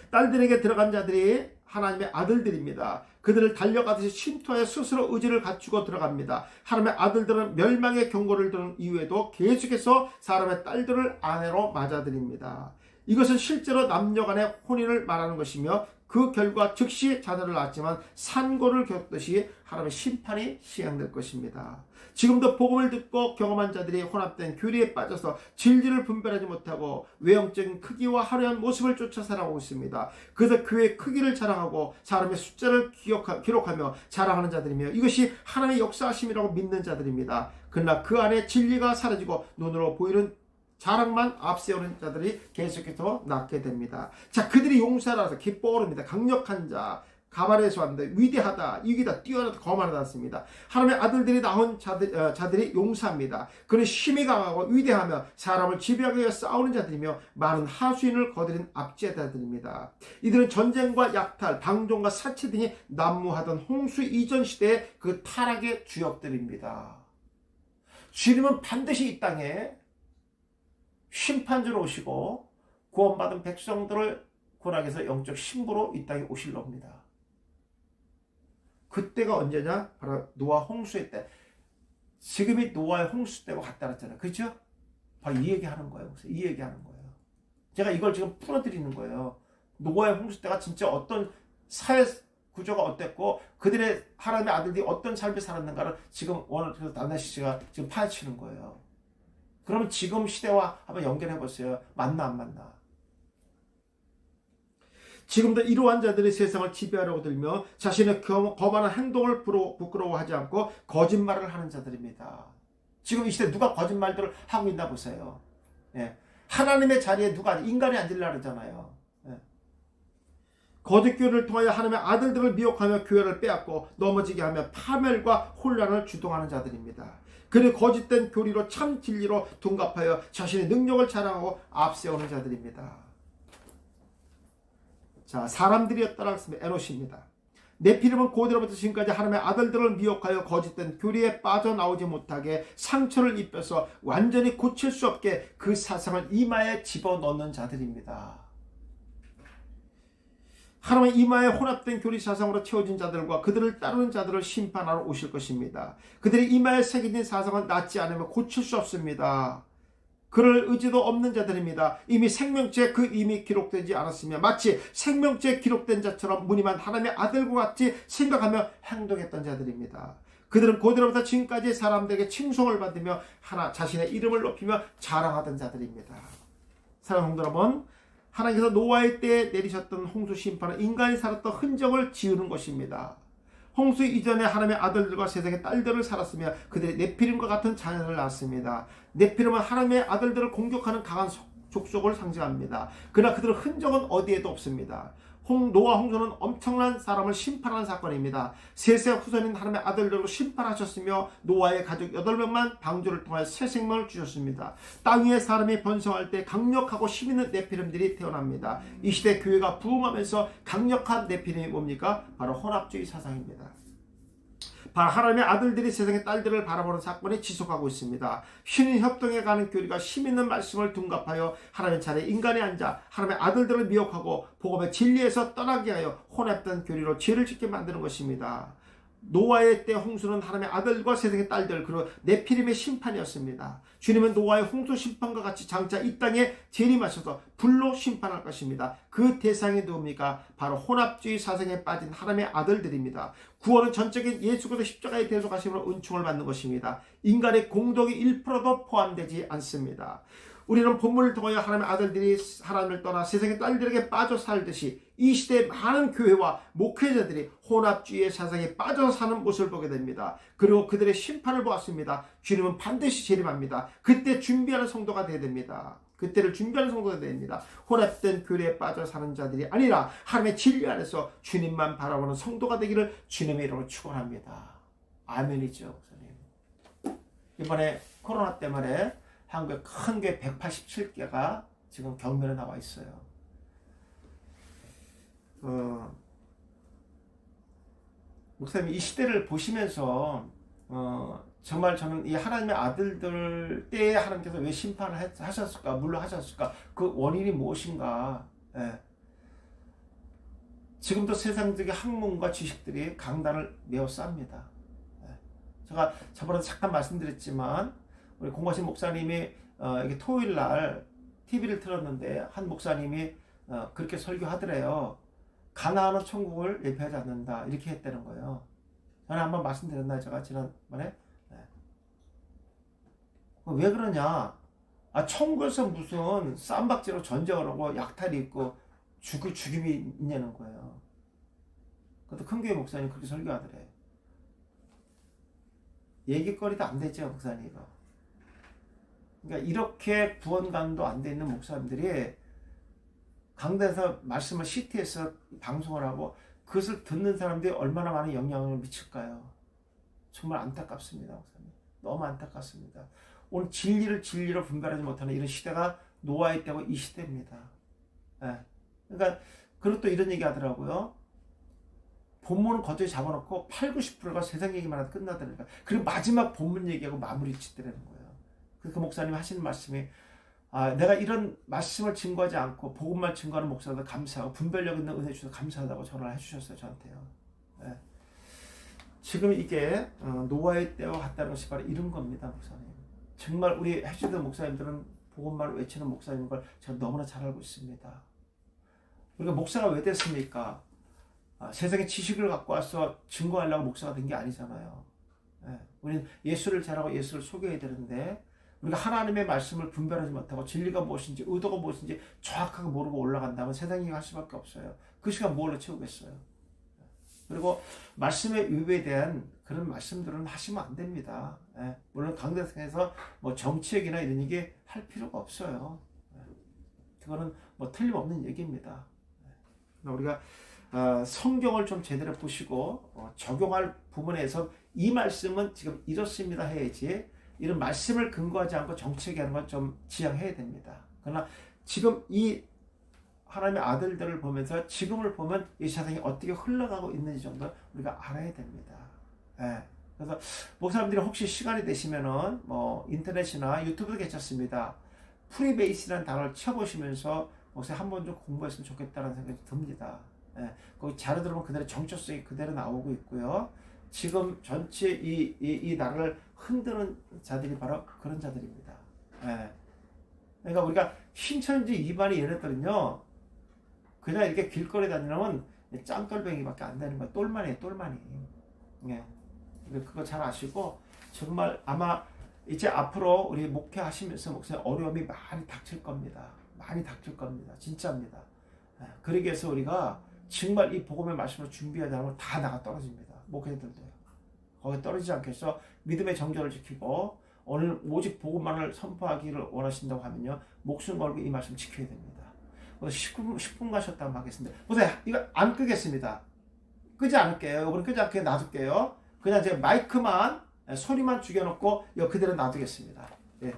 Speaker 1: 딸들에게 들어간 자들이 하나님의 아들들입니다. 그들을 달려가듯이 침투하여 스스로 의지를 갖추고 들어갑니다. 하나님의 아들들은 멸망의 경고를 들은 이후에도 계속해서 사람의 딸들을 아내로 맞아들입니다. 이것은 실제로 남녀 간의 혼인을 말하는 것이며 그 결과 즉시 자녀를 낳았지만 산고를 겪듯이 하나님의 심판이 시행될 것입니다. 지금도 복음을 듣고 경험한 자들이 혼합된 교리에 빠져서 진리를 분별하지 못하고 외형적인 크기와 화려한 모습을 쫓아 살아가고 있습니다. 그래서 교회의 크기를 자랑하고 사람의 숫자를 기록하며 자랑하는 자들이며 이것이 하나님의 역사하심이라고 믿는 자들입니다. 그러나 그 안에 진리가 사라지고 눈으로 보이는 자랑만 앞세우는 자들이 계속해서 낳게 됩니다. 자, 그들이 용사라서 기뻐 오릅니다. 강력한 자, 가발에서 왔는데 위대하다, 이기다, 뛰어나다, 거만하다 습니다. 하나님의 아들들이 낳은 자들이 용사입니다. 그는 힘이 강하고 위대하며 사람을 지배하기 위해 싸우는 자들이며 많은 하수인을 거드린 압제자들입니다. 이들은 전쟁과 약탈, 방종과 사치 등이 난무하던 홍수 이전 시대의 그 타락의 주역들입니다. 주님은 반드시 이 땅에 심판주로 오시고 구원받은 백성들을 고락에서 영적 신부로 이 땅에 오실 겁니다. 그때가 언제냐? 바로 노아 홍수의 때. 지금이 노아의 홍수 때와 같다 그랬잖아요. 그렇죠? 바로 이 얘기하는 거예요. 이 얘기하는 거예요. 제가 이걸 지금 풀어드리는 거예요. 노아의 홍수 때가 진짜 어떤 사회 구조가 어땠고 그들의 하나님의 아들들이 어떤 삶을 살았는가를 지금 오늘 나나시 씨가 지금 파헤치는 거예요. 그러면 지금 시대와 한번 연결해 보세요. 맞나 안 맞나? 지금도 이러한 자들이 세상을 지배하려고 들며 자신의 거만한 행동을 부끄러워하지 않고 거짓말을 하는 자들입니다. 지금 이 시대 누가 거짓말들을 하고 있나 보세요. 예. 하나님의 자리에 누가 인간이 앉으려고 그러잖아요. 예. 거짓교를 통하여 하나님의 아들들을 미혹하며 교회를 빼앗고 넘어지게 하며 파멸과 혼란을 주동하는 자들입니다. 그리고 거짓된 교리로 참 진리로 둔갑하여 자신의 능력을 자랑하고 앞세우는 자들입니다. 자, 사람들이었다라고 했습니다. 에노시입니다. 네피림은 고대로부터 지금까지 하나님의 아들들을 미혹하여 거짓된 교리에 빠져나오지 못하게 상처를 입혀서 완전히 고칠 수 없게 그 사상을 이마에 집어넣는 자들입니다. 하나님의 이마에 혼합된 교리 사상으로 채워진 자들과 그들을 따르는 자들을 심판하러 오실 것입니다. 그들의 이마에 새겨진 사상은 낫지 않으면 고칠 수 없습니다. 그럴 의지도 없는 자들입니다. 이미 생명체에 그 이미 기록되지 않았으며 마치 생명체에 기록된 자처럼 무늬만 하나님의 아들과 같이 생각하며 행동했던 자들입니다. 그들은 고대로부터 지금까지 사람들에게 칭송을 받으며 자신의 이름을 높이며 자랑하던 자들입니다. 사랑하는 여러분, 하나님께서 노아의 때에 내리셨던 홍수 심판은 인간이 살았던 흔적을 지우는 것입니다. 홍수 이전에 하나님의 아들들과 세상의 딸들을 살았으며 그들이 네피림과 같은 자녀를 낳았습니다. 네피림은 하나님의 아들들을 공격하는 강한 족속을 상징합니다. 그러나 그들의 흔적은 어디에도 없습니다. 노아 홍수는 엄청난 사람을 심판하는 사건입니다. 셋의 후손인 하나님의 아들들로 심판하셨으며 노아의 가족 8명만 방주를 통하여 새 생명을 주셨습니다. 땅 위에 사람이 번성할 때 강력하고 힘있는 네피림들이 태어납니다. 이 시대 교회가 부흥하면서 강력한 네피림이 뭡니까? 바로 혼합주의 사상입니다. 바로 하나님의 아들들이 세상의 딸들을 바라보는 사건이 지속하고 있습니다. 신인 협동에 가는 교리가 힘있는 말씀을 둔갑하여 하나님의 자리에 인간이 앉아 하나님의 아들들을 미혹하고 복음의 진리에서 떠나게 하여 혼합된 교리로 죄를 짓게 만드는 것입니다. 노아의 때 홍수는 하나님의 아들과 세상의 딸들 그리고 네피림의 심판이었습니다. 주님은 노아의 홍수 심판과 같이 장차 이 땅에 재림하셔서 불로 심판할 것입니다. 그 대상이 누굽니까? 바로 혼합주의 사상에 빠진 하나님의 아들들입니다. 구원은 전적인 예수 그리스도 십자가의 대속하심으로 은총을 받는 것입니다. 인간의 공덕이 1%도 포함되지 않습니다. 우리는 본문을 통하여 하나님의 아들들이 하나님을 떠나 세상의 딸들에게 빠져 살듯이 이 시대의 많은 교회와 목회자들이 혼합주의의 사상에 빠져 사는 모습을 보게 됩니다. 그리고 그들의 심판을 보았습니다. 주님은 반드시 재림합니다. 그때 준비하는 성도가 되어야 됩니다. 그때를 준비하는 성도가 되어야 됩니다. 혼합된 교리에 빠져 사는 자들이 아니라 하나님의 진리 안에서 주님만 바라보는 성도가 되기를 주님의 이름으로 축원합니다. 아멘이죠, 목사님. 이번에 코로나 때문에 한국에 큰 교회 187개가 지금 경면에 나와 있어요. 목사님 이 시대를 보시면서 정말 저는 이 하나님의 아들들 때에 하나님께서 왜 심판을 하셨을까, 물러하셨을까, 그 원인이 무엇인가. 예. 지금도 세상적인 학문과 지식들이 강단을 메워 쌉니다. 예. 제가 저번에 잠깐 말씀드렸지만 우리 공과신 목사님이 이게 토요일 날 TV를 틀었는데 한 목사님이 그렇게 설교하더래요. 가나안은 천국을 예표하지 않는다 이렇게 했다는 거예요. 저는 한번 말씀드렸나요? 제가 지난번에 왜 그러냐? 천국에서 무슨 쌈박질로 전쟁을 하고 약탈이 있고 죽임이 있냐는 거예요. 그것도 큰 교회 목사님 그렇게 설교하더래. 얘기거리도 안 되죠, 목사님 이거. 그러니까 이렇게 구원감도 안 돼 있는 목사님들이 강단에서 말씀을 CT에서 방송을 하고 그것을 듣는 사람들이 얼마나 많은 영향을 미칠까요? 정말 안타깝습니다, 목사님. 너무 안타깝습니다. 오늘 진리를 진리로 분별하지 못하는 이런 시대가 노아의 때고 이 시대입니다. 예. 그러니까 그리고 또 이런 얘기 하더라고요. 본문은 거저히 잡아놓고 8, 90%가 세상 얘기만 하다 끝나더라니까. 그리고 마지막 본문 얘기하고 마무리 짓더라는 거예요. 그 목사님 하시는 말씀이 내가 이런 말씀을 증거하지 않고 복음만 증거하는 목사도 감사하고 분별력 있는 은혜 주셔서 감사하다고 전화를 해주셨어요. 저한테요. 예. 지금 이게 노아의 때와 같다는 것이 바로 이런 겁니다. 목사님. 정말 우리 해주던 목사님들은 복음만 외치는 목사님인 걸 제가 너무나 잘 알고 있습니다. 우리가 목사가 왜 됐습니까? 세상의 지식을 갖고 와서 증거하려고 목사가 된 게 아니잖아요. 예. 우리는 예수를 잘하고 예수를 소개해야 되는데 우리가 하나님의 말씀을 분별하지 못하고 진리가 무엇인지 의도가 무엇인지 정확하게 모르고 올라간다면 세상이 할 수밖에 없어요. 그 시간 뭘로 채우겠어요. 그리고 말씀의 위배에 대한 그런 말씀들은 하시면 안 됩니다. 예. 물론 강대상에서 뭐 정치적이나 이런 얘기 할 필요가 없어요. 예. 그거는 뭐 틀림없는 얘기입니다. 예. 우리가 성경을 좀 제대로 보시고 적용할 부분에서 이 말씀은 지금 이렇습니다 해야지 이런 말씀을 근거하지 않고 정치적이 하는 건 좀 지양해야 됩니다. 그러나 지금 이 하나님의 아들들을 보면서 지금을 보면 이 세상이 어떻게 흘러가고 있는지 정도 우리가 알아야 됩니다. 예. 그래서 목사님들이 혹시 시간이 되시면은 뭐 인터넷이나 유튜브도 괜찮습니다. 프리베이스라는 단어를 쳐보시면서 목사님 한 번 좀 공부했으면 좋겠다는 생각이 듭니다. 예. 거기 자료 들어보면 그대로 정체성이 그대로 나오고 있고요. 지금 전체 이 나라를 흔드는 자들이 바로 그런 자들입니다. 예. 그러니까 우리가 신천지 이반이 얘네들은요, 그냥 이렇게 길거리 다니려면 짱돌뱅이밖에 안 되는 거야. 똘만이. 예. 그거 잘 아시고, 정말 아마 이제 앞으로 우리 목회하시면서 목사님 어려움이 많이 닥칠 겁니다. 많이 닥칠 겁니다. 진짜입니다. 예. 그러기 위해서 우리가 정말 이 복음의 말씀을 준비하지 않으면 다 나가 떨어집니다. 목회자들도요. 거기 떨어지지 않게 해서 믿음의 정절을 지키고 오늘 오직 복음만을 선포하기를 원하신다고 하면요. 목숨 걸고 이 말씀 지켜야 됩니다. 10분 가셨다고 하겠습니다. 보세요. 이거 안 끄겠습니다. 끄지 않을게요. 이번엔 끄지 않게 놔둘게요. 그냥 제 마이크만 소리만 죽여놓고 이거 그대로 놔두겠습니다. 예.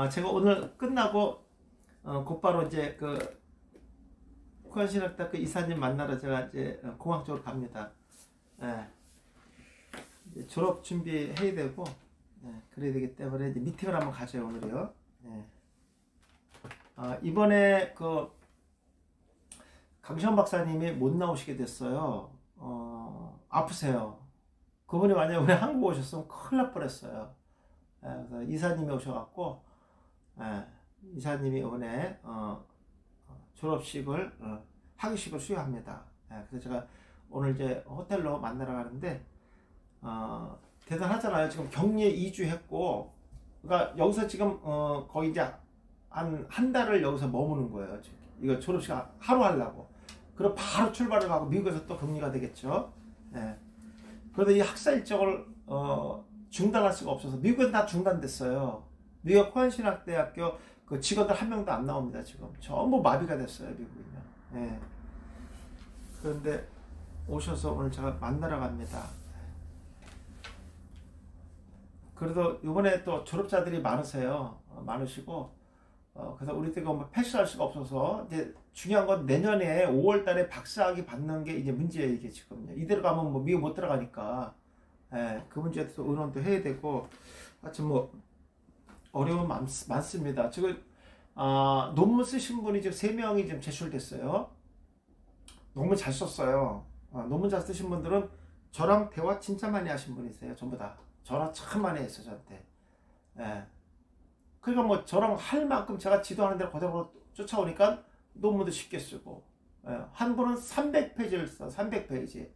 Speaker 1: 제가 오늘 끝나고 곧바로 이제 그 코안신학대학교 이사님 만나러 제가 이제 공항 쪽으로 갑니다. 예. 이제 졸업 준비해야 되고, 그래야 되기 때문에 이제 미팅을 한번 가져요, 오늘요. 예. 이번에 그 강시원 박사님이 못 나오시게 됐어요. 아프세요. 그분이 만약에 우리 한국 오셨으면 큰일 날 뻔했어요. 그래서 이사님이 오셔갖고, 이사님이 이번에 졸업식을 학위식을 수여합니다. 그래서 제가 오늘 이제 호텔로 만나러 가는데 대단하잖아요. 지금 격리에 2주 했고, 그러니까 여기서 지금 거의 이제 한 달을 여기서 머무는 거예요. 지금. 이거 졸업식 하루 하려고. 그리고 바로 출발을 하고 미국에서 또 격리가 되겠죠. 그런데 이 학사 일정을 중단할 수가 없어서 미국은 다 중단됐어요. 미국 코안신학대학교 그 직원들 한 명도 안 나옵니다. 지금 전부 마비가 됐어요. 미국이면. 그런데 오셔서 오늘 제가 만나러 갑니다. 그래도 이번에 또 졸업자들이 많으세요. 많으시고 그래서 우리들이 뭐 패스할 수가 없어서 이제 중요한 건 내년에 5월달에 박사학위 받는 게 이제 문제예요. 이게 지금요. 이대로 가면 뭐 미국 못 들어가니까 그 문제에 대해서 의논도 해야 되고 하여튼 뭐 어려움 많습니다. 지금 논문 쓰신 분이 지금 3명이 지금 제출됐어요. 논문 잘 썼어요. 논문 잘 쓰신 분들은 저랑 대화 진짜 많이 하신 분이세요. 전부 다 전화 참 많이 했어요. 저한테. 그러니까 뭐 저랑 할 만큼 제가 지도하는 대로 그대로 쫓아오니까 논문도 쉽게 쓰고, 한 분은 300페이지를 써. 300페이지.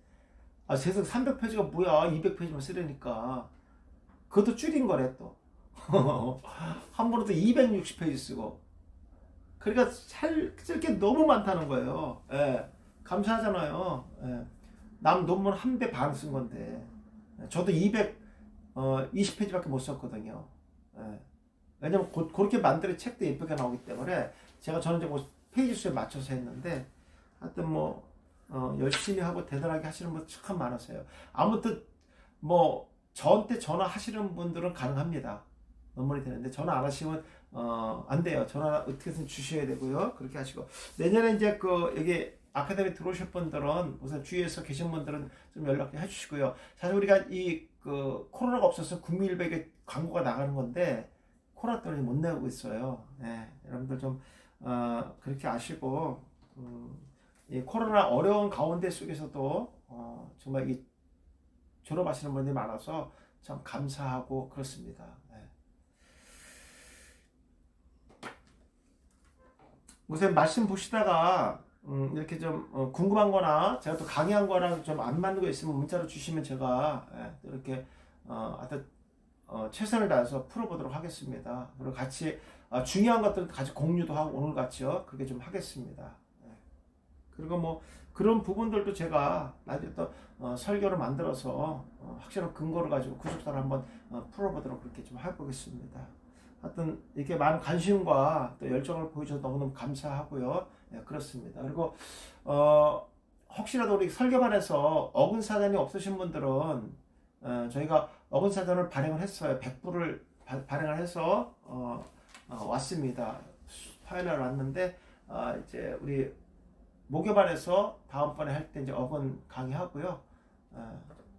Speaker 1: 세상 300페이지가 뭐야? 200페이지만 쓰려니까. 그것도 줄인 거래 또. 한 분은 또 260페이지 쓰고. 그러니까 쓸 게 너무 많다는 거예요. 감사하잖아요. 남 논문 한 배 반 쓴 건데. 저도 220페이지밖에 못 썼거든요. 왜냐면 그렇게 만들어 책도 예쁘게 나오기 때문에 저는 이제 뭐 페이지 수에 맞춰서 했는데 하여튼 뭐 열심히 하고 대단하게 하시는 분 참 많으세요. 아무튼 뭐 저한테 전화하시는 분들은 가능합니다. 논문이 되는데 전화 안 하시면 안 돼요. 전화 어떻게든 주셔야 되고요. 그렇게 하시고 내년에 이제 그 여기 아카데미 들어오실 분들은 우선 주위에서 계신 분들은 좀 연락해 주시고요. 사실 우리가 이 그 코로나가 없어서 국민일보에 광고가 나가는 건데 코로나 때문에 못 내고 있어요. 여러분들 좀 그렇게 아시고 이 코로나 어려운 가운데 속에서도 정말 이 졸업하시는 분들이 많아서 참 감사하고 그렇습니다. 우선 말씀 보시다가 이렇게 좀 궁금한 거나 제가 또 강의한 거랑 좀 안 맞는 거 있으면 문자로 주시면 제가 이렇게 하여튼 최선을 다해서 풀어보도록 하겠습니다. 그리고 같이 중요한 것들은 같이 공유도 하고 오늘 같이요 그렇게 좀 하겠습니다. 그리고 뭐 그런 부분들도 제가 나중에 또 설교를 만들어서 확실한 근거를 가지고 구속사를 한번 풀어보도록 그렇게 좀 해보겠습니다. 하여튼 이렇게 많은 관심과 또 열정을 보여줘서 너무너무 감사하고요. 그렇습니다. 그리고 혹시라도 우리 설교반에서 어근사전이 없으신 분들은 저희가 어근사전을 발행을 했어요. 100부를 발행을 해서 왔습니다. 파일을 왔는데 이제 우리 목요반에서 다음번에 할 때 이제 어근 강의하고요.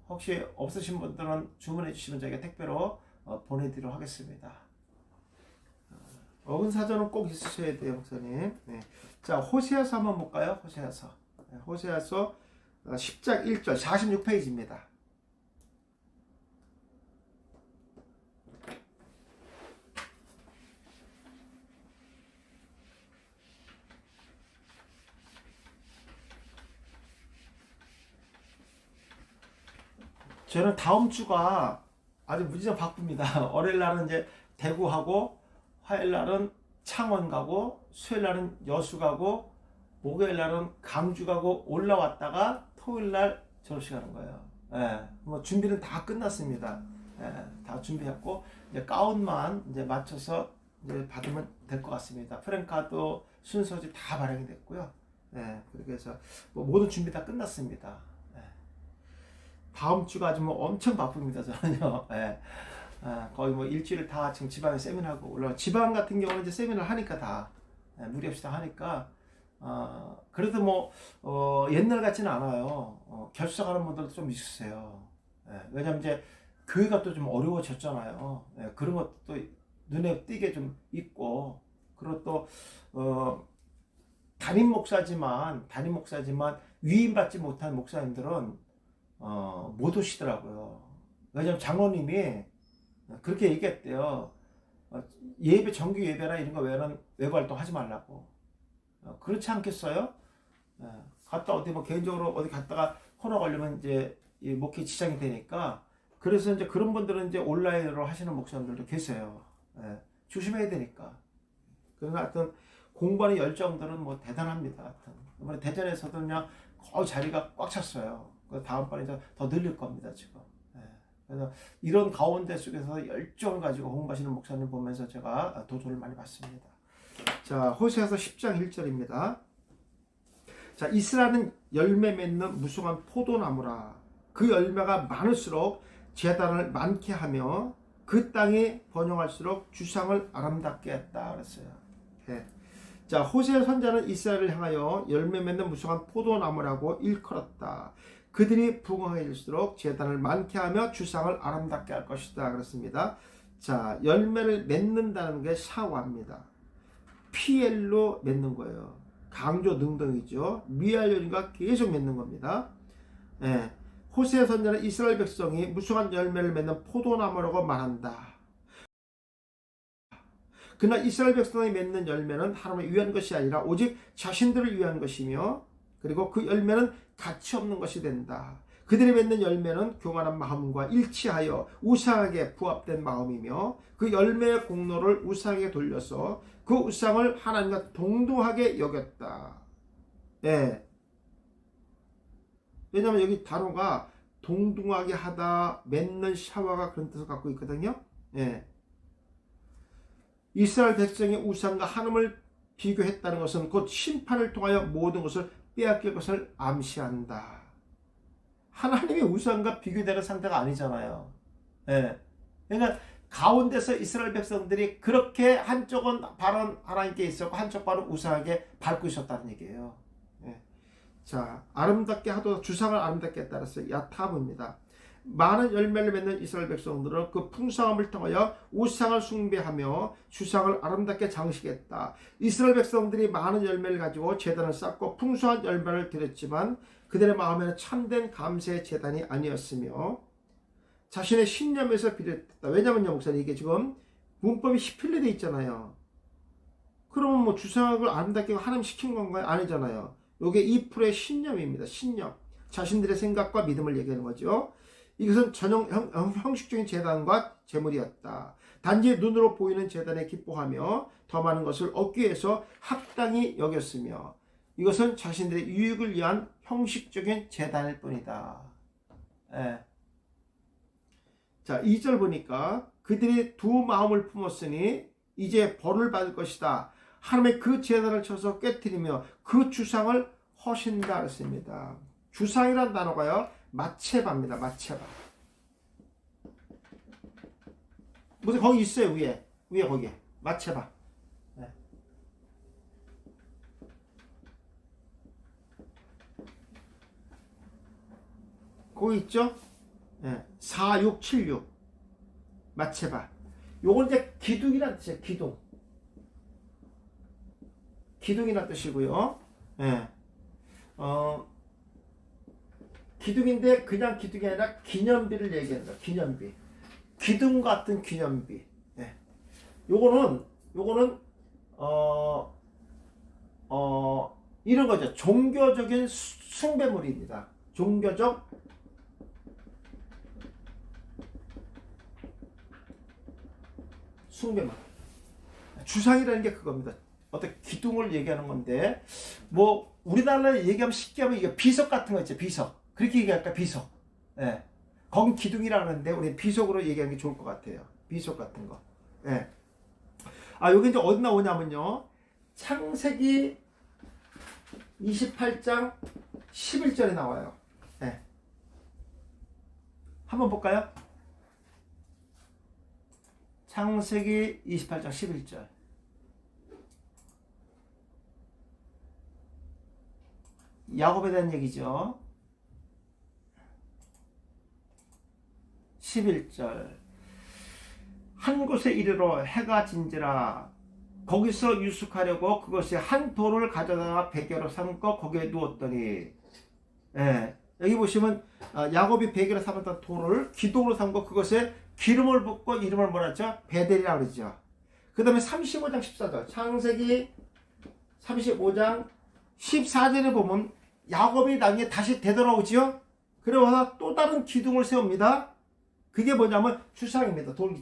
Speaker 1: 혹시 없으신 분들은 주문해 주시면 저희가 택배로 보내드리도록 하겠습니다. 어근사전은 꼭 있으셔야 돼요, 목사님. 자, 호세아서 한번 볼까요? 호세아서. 호세아서 10장 1절 46페이지입니다. 저는 다음 주가 아주 무지장 바쁩니다. 월요일 날은 이제 대구 하고, 화요일 날은 창원 가고, 수요일 날은 여수 가고, 목요일 날은 강주 가고 올라왔다가 토요일 날 졸업식 하는 거예요. 뭐 준비는 다 끝났습니다. 다 준비했고 이제 가운만 이제 맞춰서 이제 받으면 될 것 같습니다. 프랭카드 순서지 다 발행이 됐고요. 그렇게 해서 뭐 모든 준비 다 끝났습니다. 다음 주가 아주 뭐 엄청 바쁩니다, 저는요. 거의 뭐 일주일 다 지금 지방에 세미나하고 올라가. 지방 같은 경우는 이제 세미나를 하니까 다 무리 없이 다 하니까 그래도 뭐 옛날 같지는 않아요. 결석하는 분들도 좀 있으세요. 왜냐면 이제 교회가 또 좀 어려워졌잖아요. 그런 것도 눈에 띄게 좀 있고, 그리고 또 담임 목사지만 위임받지 못한 목사님들은 못 오시더라고요. 왜냐면 장로님이 그렇게 얘기했대요. 예배, 정규 예배나 이런 거 외에는 외부 활동 하지 말라고. 그렇지 않겠어요? 갔다 어디 뭐 개인적으로 어디 갔다가 코로나 걸리면 이제 이 목회 지장이 되니까, 그래서 이제 그런 분들은 이제 온라인으로 하시는 목사님들도 계세요. 조심해야 되니까. 그러나 하여튼 공부하는 열정들은 뭐 대단합니다. 하여튼 이번에 대전에서도 그냥 거의 자리가 꽉 찼어요. 다음번에 이제 더 늘릴 겁니다, 지금. 그래서 이런 가운데 속에서 열정을 가지고 공부하시는 목사님 보면서 제가 도전을 많이 받습니다. 자, 호세아서 10장 1절입니다. 자, 이스라엘은 열매 맺는 무성한 포도나무라. 그 열매가 많을수록 제단을 많게 하며 그 땅이 번영할수록 주상을 아름답게 했다 그랬어요. 자, 호세아 선자는 이스라엘을 향하여 열매 맺는 무성한 포도나무라고 일컬었다. 그들이 부흥해질수록 제단을 많게 하며 주상을 아름답게 할 것이다 그렇습니다. 자, 열매를 맺는다는 게 샤와입니다. 피엘로 맺는 거예요. 강조 능동이죠. 미알요리가 계속 맺는 겁니다. 호세아 선자는 이스라엘 백성이 무성한 열매를 맺는 포도나무라고 말한다. 그러나 이스라엘 백성이 맺는 열매는 하나님을 위한 것이 아니라 오직 자신들을 위한 것이며, 그리고 그 열매는 가치 없는 것이 된다. 그들이 맺는 열매는 교만한 마음과 일치하여 우상에게 부합된 마음이며, 그 열매의 공로를 우상에게 돌려서 그 우상을 하나님과 동등하게 여겼다. 왜냐하면 여기 단어가 동등하게 하다, 맺는, 샤와가 그런 뜻을 갖고 있거든요. 이스라엘 백성이 우상과 하나님을 비교했다는 것은 곧 심판을 통하여 모든 것을 빼앗길 것을 암시한다. 하나님이 우상과 비교되는 상태가 아니잖아요. 그러니까 가운데서 이스라엘 백성들이 그렇게 한쪽은 발은 하나님께 있었고 한쪽 발은 우상에게 밟고 있었다는 얘기예요. 자, 아름답게 하도록 주상을 아름답게 했다 그랬어요. 야타브입니다. 많은 열매를 맺는 이스라엘 백성들은 그 풍성함을 통하여 우상을 숭배하며 주상을 아름답게 장식했다. 이스라엘 백성들이 많은 열매를 가지고 제단을 쌓고 풍성한 열매를 드렸지만 그들의 마음에는 참된 감사의 제단이 아니었으며 자신의 신념에서 비롯했다. 왜냐면요, 목사님, 이게 지금 문법이 히필레 돼 있잖아요. 그러면 뭐 주상을 아름답게 하나님 시킨 건가요? 아니잖아요. 이게 2%의 신념입니다. 신념. 자신들의 생각과 믿음을 얘기하는 거죠. 이것은 전형 형식적인 제단과 제물이었다. 단지 눈으로 보이는 제단에 기뻐하며 더 많은 것을 얻기 위해서 합당히 여겼으며 이것은 자신들의 유익을 위한 형식적인 제단일 뿐이다. 자, 2절 보니까 그들이 두 마음을 품었으니 이제 벌을 받을 것이다. 하나님의 그 제단을 쳐서 깨뜨리며 그 주상을 허신다 했습니다. 주상이란 단어가요, 마체바입니다. 마체바. 무슨 거기 있어요, 위에 거기에 마체바. 거기 있죠? 4676 마체바. 요건 이제 기둥이란 뜻이에요. 기둥이란 뜻이고요. 기둥인데 그냥 기둥이 아니라 기념비를 얘기한다. 기념비. 기둥 같은 기념비. 요거는 이런 거죠. 종교적인 숭배물입니다. 종교적 숭배물. 주상이라는 게 그겁니다. 어떤 기둥을 얘기하는 건데, 뭐 우리나라로 얘기하면 쉽게 하면 이게 비석 같은 거 있죠. 비석. 그렇게 얘기할까? 비석. 거긴 기둥이라는데 우리 비석으로 얘기하는 게 좋을 것 같아요. 비석 같은 거. 여기 이제 어디 나오냐면요, 창세기 28장 11절에 나와요. 한번 볼까요? 창세기 28장 11절. 야곱에 대한 얘기죠. 11절. 한 곳에 이르러 해가 진지라. 거기서 유숙하려고 그것이 한 돌을 가져다가 베개로 삼고 거기에 누웠더니, 예, 여기 보시면 야곱이 베개로 삼았던 돌을 기둥으로 삼고 그것에 기름을 붓고 이름을 뭐라 했죠? 베델이라고 그러죠. 그 다음에 35장 14절. 창세기 35장 14절에 보면 야곱이 나중에 다시 되돌아오지요. 그러고서 또 다른 기둥을 세웁니다. 그게 뭐냐면 주상입니다. 돌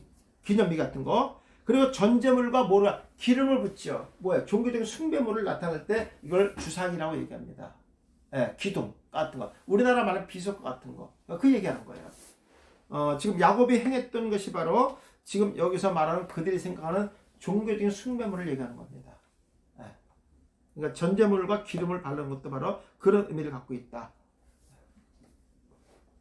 Speaker 1: 기념비 같은 거. 그리고 전제물과 뭐라 기름을 붓죠. 뭐야? 종교적인 숭배물을 나타낼 때 이걸 주상이라고 얘기합니다. 예, 기둥 같은 거. 우리나라 말하는 비석 같은 거. 그 얘기하는 거예요. 지금 야곱이 행했던 것이 바로 지금 여기서 말하는 그들이 생각하는 종교적인 숭배물을 얘기하는 겁니다. 예. 그러니까 전제물과 기름을 바르는 것도 바로 그런 의미를 갖고 있다.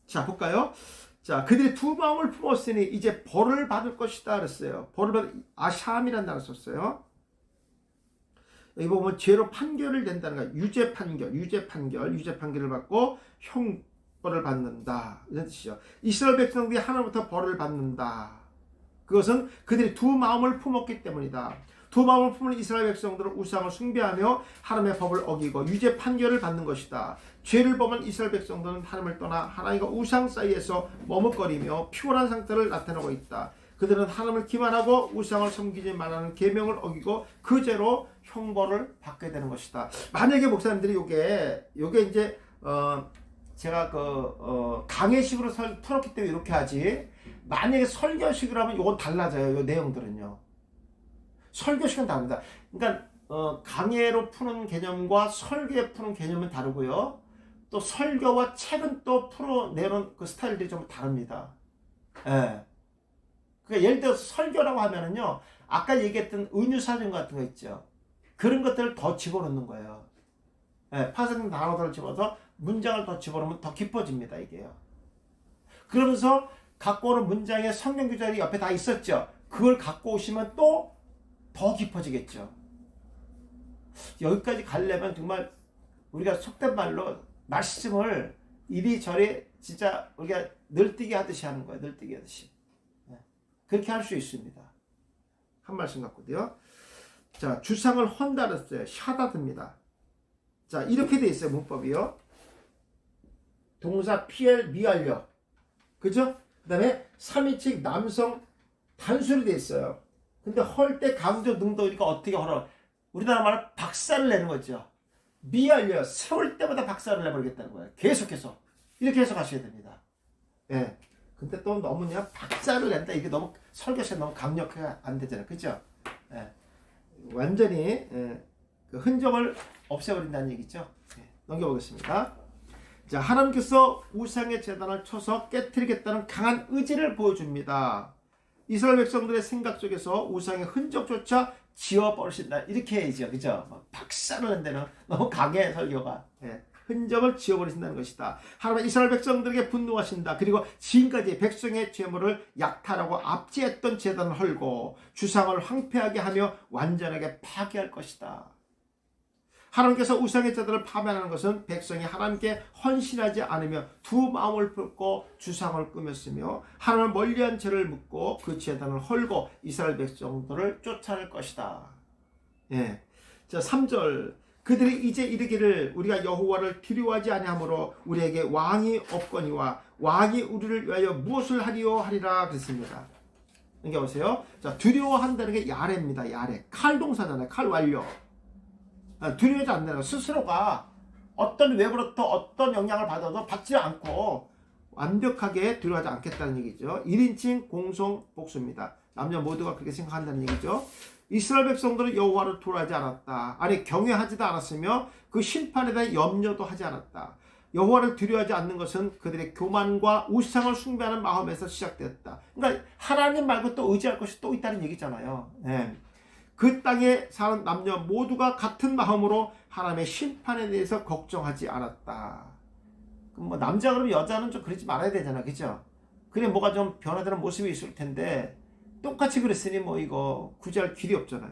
Speaker 1: 자, 볼까요? 자, 그들이 두 마음을 품었으니 이제 벌을 받을 것이다 그랬어요. 벌을 받을, 아샴이라는 단어를 썼어요. 여기 보면 죄로 판결을 낸다는 거예요. 유죄 판결을 받고 형벌을 받는다. 이런 뜻이죠. 이스라엘 백성들이 하나님부터 벌을 받는다. 그것은 그들이 두 마음을 품었기 때문이다. 두 마음을 품은 이스라엘 백성들은 우상을 숭배하며 하나님의 법을 어기고 유죄 판결을 받는 것이다. 죄를 범한 이스라엘 백성들은 하나님을 떠나 하나님과 우상 사이에서 머뭇거리며 피곤한 상태를 나타내고 있다. 그들은 하나님을 기만하고 우상을 섬기지 말라는 계명을 어기고 그 죄로 형벌을 받게 되는 것이다. 만약에 목사님들이 요게 이제 제가 강해식으로 풀었기 때문에 이렇게 하지. 만약에 설교식으로 하면 요건 달라져요. 요 내용들은요. 설교식은 다릅니다. 그러니까 강해로 푸는 개념과 설교에 푸는 개념은 다르고요. 또 설교와 책은 또 풀어내는 그 스타일들이 좀 다릅니다. 예. 그러니까 예를 들어서 설교라고 하면은요, 아까 얘기했던 은유사전 같은 거 있죠. 그런 것들을 더 집어넣는 거예요. 예, 파생 단어들을 집어서 문장을 더 집어넣으면 더 깊어집니다, 이게요. 그러면서 갖고 오는 문장에 성경 구절이 옆에 다 있었죠. 그걸 갖고 오시면 또 더 깊어지겠죠. 여기까지 가려면 정말 우리가 속된 말로 말씀을 이리저리 진짜 우리가 늘뛰기 하듯이 하는 거예요. 늘뛰기 하듯이. 그렇게 할 수 있습니다. 한 말씀 갖고도요. 자, 주상을 헌다 그랬어요. 샤다드입니다. 자, 이렇게 돼 있어요. 문법이요. 동사 피엘 미알려. 그죠? 그 다음에 3인칭 남성 단수로 돼 있어요. 근데 헐 때 강조 능도니까 어떻게 헐어? 우리나라 말은 박살을 내는 거죠. 미알려. 세울 때마다 박살을 내버리겠다는 거예요. 계속해서. 이렇게 해석하셔야 됩니다. 예. 근데 또 너무냐? 박살을 낸다. 이게 너무 설교가 너무 강력하게 안 되잖아요. 그죠? 예. 완전히 그 흔적을 없애버린다는 얘기죠. 예. 넘겨보겠습니다. 자, 하나님께서 우상의 제단을 쳐서 깨뜨리겠다는 강한 의지를 보여줍니다. 이스라엘 백성들의 생각 속에서 우상의 흔적조차 지워버리신다. 이렇게 해야죠. 그죠? 박살을 낸다는 너무 강해 설교가. 예. 흔적을 지워버리신다는 것이다. 하나님은 이스라엘 백성들에게 분노하신다. 그리고 지금까지 백성의 죄물을 약탈하고 압제했던 제단을 헐고 주상을 황폐하게 하며 완전하게 파괴할 것이다. 하나님께서 우상의 제단을 파멸하는 것은 백성이 하나님께 헌신하지 않으며 두 마음을 품고 주상을 꾸몄으며 하나님을 멀리한 죄를 묻고 그 제단을 헐고 이스라엘 백성들을 쫓아낼 것이다. 예. 자, 3절. 그들이 이제 이르기를 우리가 여호와를 두려워하지 아니하므로 우리에게 왕이 없거니와 왕이 우리를 위하여 무엇을 하리요 하리라 그랬습니다. 여기 보세요. 자, 두려워한다는 게 야레입니다. 야레. 칼 동사잖아요. 칼 완료. 두려워하지 않는다. 스스로가 어떤 외부로부터 어떤 영향을 받아도 받지 않고 완벽하게 두려워하지 않겠다는 얘기죠. 1인칭 공성 복수입니다. 남녀 모두가 그렇게 생각한다는 얘기죠. 이스라엘 백성들은 여호와를 두려워하지 않았다. 아니 경외하지도 않았으며 그 심판에 대한 염려도 하지 않았다. 여호와를 두려워하지 않는 것은 그들의 교만과 우상을 숭배하는 마음에서 시작되었다. 그러니까 하나님 말고 또 의지할 것이 또 있다는 얘기잖아요. 네. 그 땅에 사는 남녀 모두가 같은 마음으로 하나님의 심판에 대해서 걱정하지 않았다. 그럼 뭐 남자 그러면 여자는 좀 그러지 말아야 되잖아, 그죠? 그래 뭐가 좀 변화되는 모습이 있을 텐데 똑같이 그랬으니 뭐 이거 구제할 길이 없잖아요.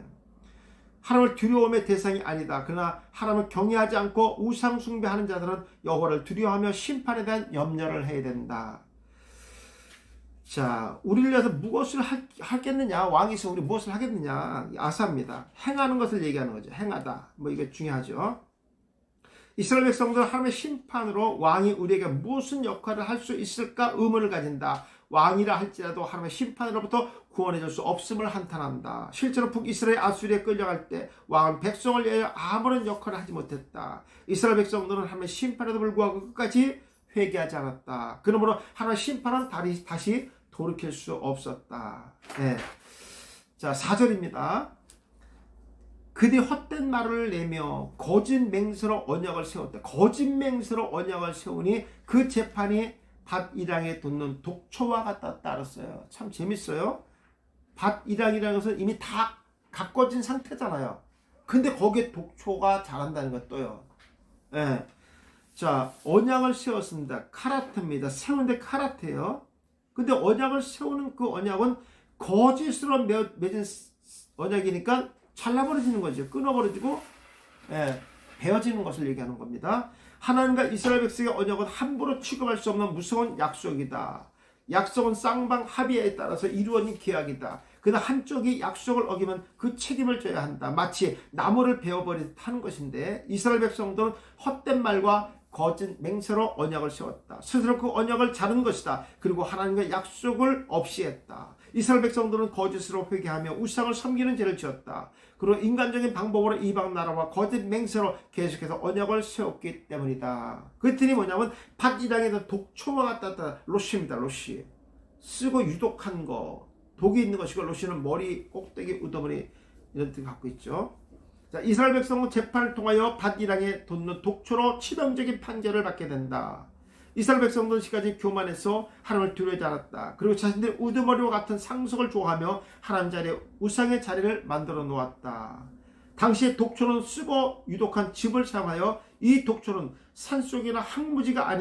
Speaker 1: 하나님을 두려움의 대상이 아니다. 그러나 하나님을 경외하지 않고 우상 숭배하는 자들은 여호와를 두려워하며 심판에 대한 염려를 해야 된다. 자, 우리를 위해서 무엇을 하겠느냐? 왕이서 우리 무엇을 하겠느냐? 아사입니다. 행하는 것을 얘기하는 거죠. 행하다. 뭐 이게 중요하죠. 이스라엘 백성들은 하나님의 심판으로 왕이 우리에게 무슨 역할을 할 수 있을까 의문을 가진다. 왕이라 할지라도 하나님의 심판으로부터 구원해 줄 수 없음을 한탄한다. 실제로 북이스라엘 아수리에 끌려갈 때 왕은 백성을 위하여 아무런 역할을 하지 못했다. 이스라엘 백성들은 하나님의 심판에도 불구하고 끝까지 회개하지 않았다. 그러므로 하나님의 심판은 다시 돌이킬 수 없었다. 네. 자, 4절입니다. 그들이 헛된 말을 내며 거짓 맹세로 언약을 세웠다. 거짓 맹세로 언약을 세우니 그 재판이 밭 이랑에 돋는 독초와 같다 따랐어요. 참 재밌어요. 밭 이랑이라는 것은 이미 다 가꿔진 상태잖아요. 근데 거기에 독초가 자란다는 것도요. 네. 자, 언약을 세웠습니다. 카라트입니다. 세우는데 카라트예요. 근데 언약을 세우는 그 언약은 거짓으로 맺은 언약이니까 잘라버려지는 거죠. 끊어버려지고 베어지는 것을 얘기하는 겁니다. 하나님과 이스라엘 백성의 언약은 함부로 취급할 수 없는 무서운 약속이다. 약속은 쌍방 합의에 따라서 이루어진 계약이다. 그러나 한쪽이 약속을 어기면 그 책임을 져야 한다. 마치 나무를 베어버리듯 하는 것인데 이스라엘 백성들은 헛된 말과 거짓 맹세로 언약을 세웠다. 스스로 그 언약을 자른 것이다. 그리고 하나님과 약속을 없이 했다. 이스라엘 백성들은 거짓으로 회개하며 우상을 섬기는 죄를 지었다. 그리고 인간적인 방법으로 이방 나라와 거짓 맹세로 계속해서 언약을 세웠기 때문이다. 그 뜻이 뭐냐면 밭 이랑에서 독초와 같다. 로시입니다. 로시. 쓰고 유독한 거. 독이 있는 것이고 로시는 머리 꼭대기 우두머리 이런 뜻을 갖고 있죠. 자, 이스라엘 백성은 재판을 통하여 밭 이랑에 돋는 독초로 치명적인 판결을 받게 된다. 이스라엘 백성들은 지금까지 교만해서 하나님을 두려워하지 않았다. 그리고 자신들의 우두머리와 같은 상속을 좋아하며 하나님 자리에 우상의 자리를 만들어 놓았다. 당시에 독초는 쓰고 유독한 즙을 사용하여 이 독초는 산속이나 항무지가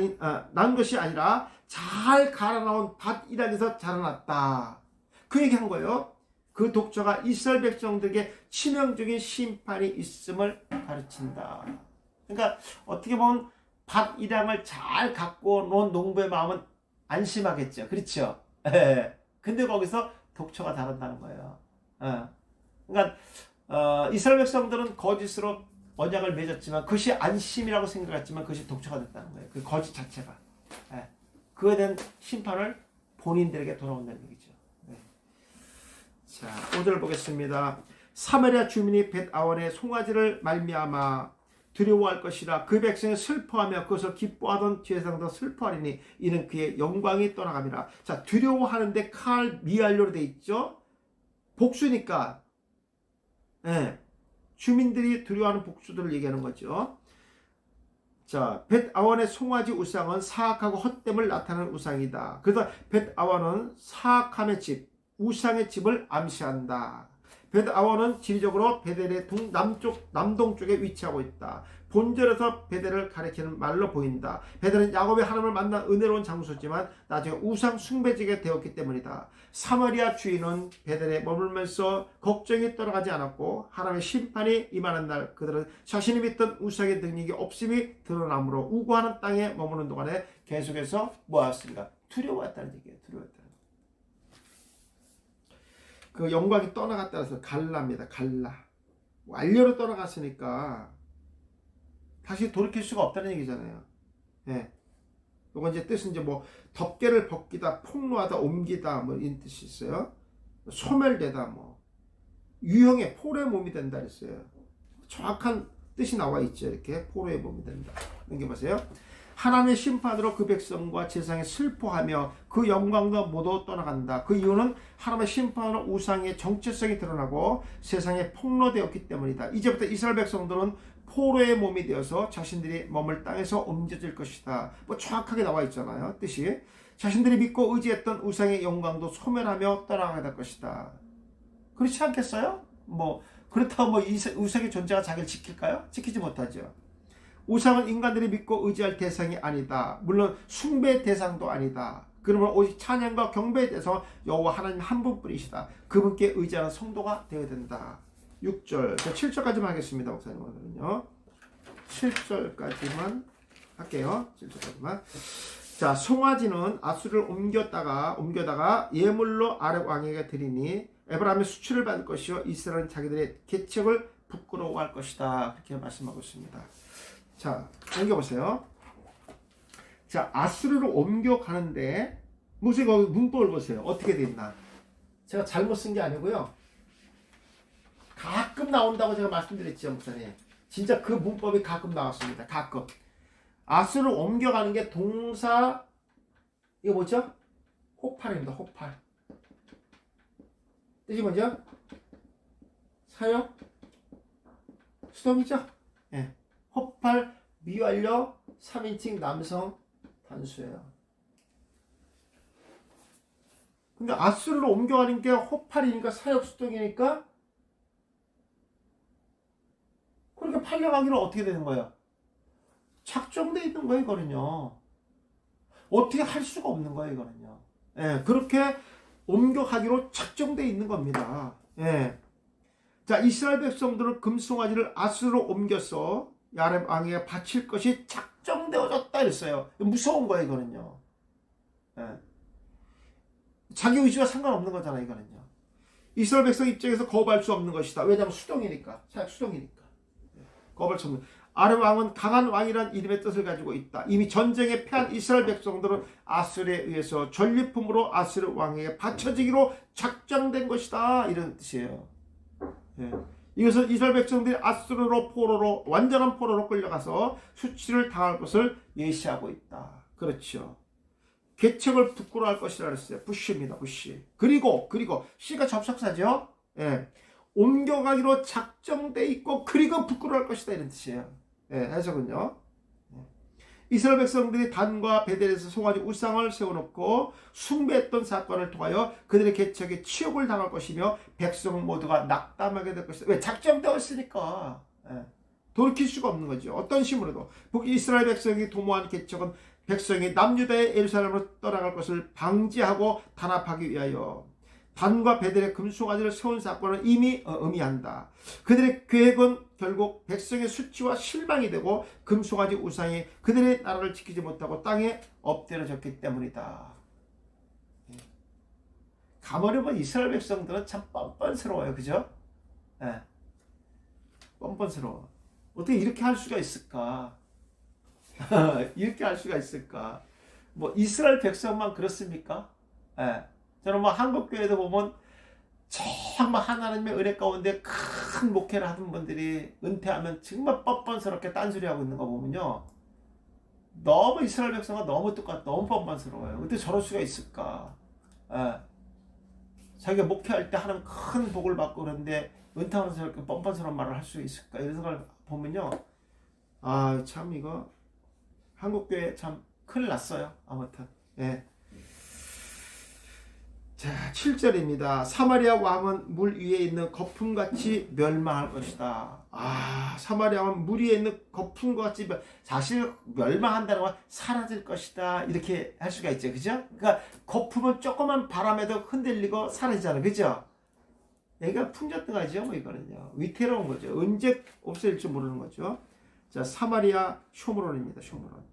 Speaker 1: 난 것이 아니라 잘 갈아 나온 밭 이랑에서 자라났다. 그 얘기한 거예요. 그 독초가 이스라엘 백성들에게 치명적인 심판이 있음을 가르친다. 그러니까 어떻게 보면 밭 이랑을 잘 갖고 놓은 농부의 마음은 안심하겠죠. 그렇죠? 근데 거기서 독초가 자란다는 거예요. 그러니까 이스라엘 백성들은 거짓으로 언약을 맺었지만 그것이 안심이라고 생각했지만 그것이 독초가 됐다는 거예요. 그 거짓 자체가. 그에 대한 심판을 본인들에게 돌아온다는 얘기죠. 자, 5절 보겠습니다. 사마리아 주민이 벳아원의 송아지를 말미암아 두려워할 것이라. 그 백성이 슬퍼하며 그것을 기뻐하던 제사장도 슬퍼하리니 이는 그의 영광이 떠나갑니다. 자, 두려워하는데 칼 미알료로 돼 있죠. 복수니까 주민들이 두려워하는 복수들을 얘기하는 거죠. 자, 벳아원의 송아지 우상은 사악하고 헛됨을 나타내는 우상이다. 그래서 벳아원은 사악함의 집, 우상의 집을 암시한다. 벳아원은 지리적으로 베델의 남동쪽에 위치하고 있다. 본절에서 베델을 가리키는 말로 보인다. 베델은 야곱의 하나님을 만난 은혜로운 장소지만 나중에 우상 숭배지게 되었기 때문이다. 사마리아 주인은 베델에 머물면서 걱정이 떠나가지 않았고 하나님의 심판이 임하는 날 그들은 자신이 믿던 우상의 능력이 없음이 드러나므로 우고하는 땅에 머무는 동안에 계속해서 뭐였습니까? 두려워했다는 얘기예요. 두려워했다. 그 영광이 떠나갔다 해서 갈라입니다. 갈라. 완료로 떠나갔으니까 다시 돌이킬 수가 없다는 얘기잖아요. 이건 이제 뜻은 이제 뭐 덮개를 벗기다, 폭로하다, 옮기다 뭐 이런 뜻이 있어요. 소멸되다 뭐 유형의 포로의 몸이 된다 그랬어요. 정확한 뜻이 나와 있죠. 이렇게 포로의 몸이 된다. 넘겨보세요. 하나님의 심판으로 그 백성과 세상에 슬퍼하며 그 영광도 모두 떠나간다. 그 이유는 하나님의 심판으로 우상의 정체성이 드러나고 세상에 폭로되었기 때문이다. 이제부터 이스라엘 백성들은 포로의 몸이 되어서 자신들이 머물 땅에서 옮겨질 것이다. 뭐 정확하게 나와 있잖아요. 뜻이. 자신들이 믿고 의지했던 우상의 영광도 소멸하며 떠나가게 될 것이다. 그렇지 않겠어요? 뭐 그렇다고 뭐 이 우상의 존재가 자기를 지킬까요? 지키지 못하죠. 우상은 인간들이 믿고 의지할 대상이 아니다. 물론 숭배 대상도 아니다. 그러므로 오직 찬양과 경배에 대해서 여호와 하나님 한 분뿐이시다. 그분께 의지하는 성도가 되어야 된다. 6절, 7절까지만 하겠습니다. 목사님 오늘은요. 7절까지만 할게요. 7절까지만. 자, 송아지는 아수를 옮겨다가 예물로 아랍 왕에게 드리니 에브라임의 수치를 받을 것이요 이스라엘은 자기들의 계책을 부끄러워할 것이다. 그렇게 말씀하고 있습니다. 자, 옮겨보세요. 자, 아수르로 옮겨가는데 무슨 거기 문법을 보세요. 어떻게 돼 있나? 제가 잘못 쓴 게 아니고요. 가끔 나온다고 제가 말씀드렸죠, 목사님. 진짜 그 문법이 가끔 나왔습니다. 가끔. 아수를 옮겨가는 게 동사, 이거 뭐죠? 호팔입니다. 호팔. 뜻이 뭐죠? 사역, 수동이죠? 예. 호팔, 미완료, 3인칭 남성 단수예요. 근데 아수를 옮겨가는 게 호팔이니까 사역, 수동이니까 그러니까 팔려가기로 어떻게 되는 거예요? 작정되어 있는 거예요, 이거는요. 어떻게 할 수가 없는 거예요, 이거는요. 예, 그렇게 옮겨가기로 작정되어 있는 겁니다. 예. 자, 이스라엘 백성들은 금송아지를 아수르로 옮겨서 야렙 왕에게 바칠 것이 작정되어졌다 이랬어요. 무서운 거예요, 이거는요. 예. 자기 의지와 상관없는 거잖아요, 이거는요. 이스라엘 백성 입장에서 거부할 수 없는 것이다. 왜냐하면 수동이니까, 사역 수동이니까. 거부할 수 없는. 아랍 왕은 강한 왕이란 이름의 뜻을 가지고 있다. 이미 전쟁에 패한 이스라엘 백성들은 아수르에 의해서 전리품으로 아수르 왕에게 바쳐지기로 작정된 것이다. 이런 뜻이에요. 예. 이것은 이스라엘 백성들이 아수르로 포로로 완전한 포로로 끌려가서 수치를 당할 것을 예시하고 있다. 그렇죠. 계책을 부끄러워할 것이라 그랬어요. 부시입니다. 부시. 그리고 시가 접속사죠. 예. 옮겨가기로 작정돼 있고 그리고 부끄러워할 것이다 이런 뜻이에요. 예, 해석은요. 이스라엘 백성들이 단과 베델에서 송아지 우상을 세워놓고 숭배했던 사건을 통하여 그들의 계책에 치욕을 당할 것이며 백성 모두가 낙담하게 될 것이다. 왜? 작정되어 있으니까. 예. 돌이킬 수가 없는 거죠. 어떤 식으로도. 북이스라엘 백성이 도모한 계책은 백성이 남유다의 예루살렘으로 떠나갈 것을 방지하고 단합하기 위하여 단과 베델의 금송아지를 세운 사건을 이미 의미한다. 그들의 계획은 결국 백성의 수치와 실망이 되고 금송아지 우상이 그들의 나라를 지키지 못하고 땅에 엎드려졌기 때문이다. 가버리면 이스라엘 백성들은 참 뻔뻔스러워요. 그죠? 네. 뻔뻔스러워. 어떻게 이렇게 할 수가 있을까? 이렇게 할 수가 있을까? 뭐 이스라엘 백성만 그렇습니까? 네. 저는 뭐 한국교회도 보면 정말 하나님의 은혜 가운데 큰 목회를 하던 분들이 은퇴하면 정말 뻔뻔스럽게 딴소리하고 있는 거 보면요. 너무 이스라엘 백성과 너무 똑같아. 너무 뻔뻔스러워요. 어떻게 저럴 수가 있을까? 예. 자기가 목회할 때 하나님 큰 복을 받고 그러는데 은퇴하면서 저렇게 뻔뻔스러운 말을 할 수 있을까? 이런 생각을 보면요. 아, 참 이거 한국교회 참 큰일 났어요. 아무튼. 예. 자, 7절입니다. 사마리아 왕은 물 위에 있는 거품같이 멸망할 것이다. 아, 사마리아 왕은 물 위에 있는 거품같이 사실 멸망한다는 건 사라질 것이다. 이렇게 할 수가 있죠. 그죠? 그러니까 거품은 조그만 바람에도 흔들리고 사라지잖아요. 그죠? 얘가 풍전등하죠. 뭐 이거는요. 위태로운 거죠. 언제 없어질지 모르는 거죠. 자, 사마리아 쇼므론입니다. 쇼므론.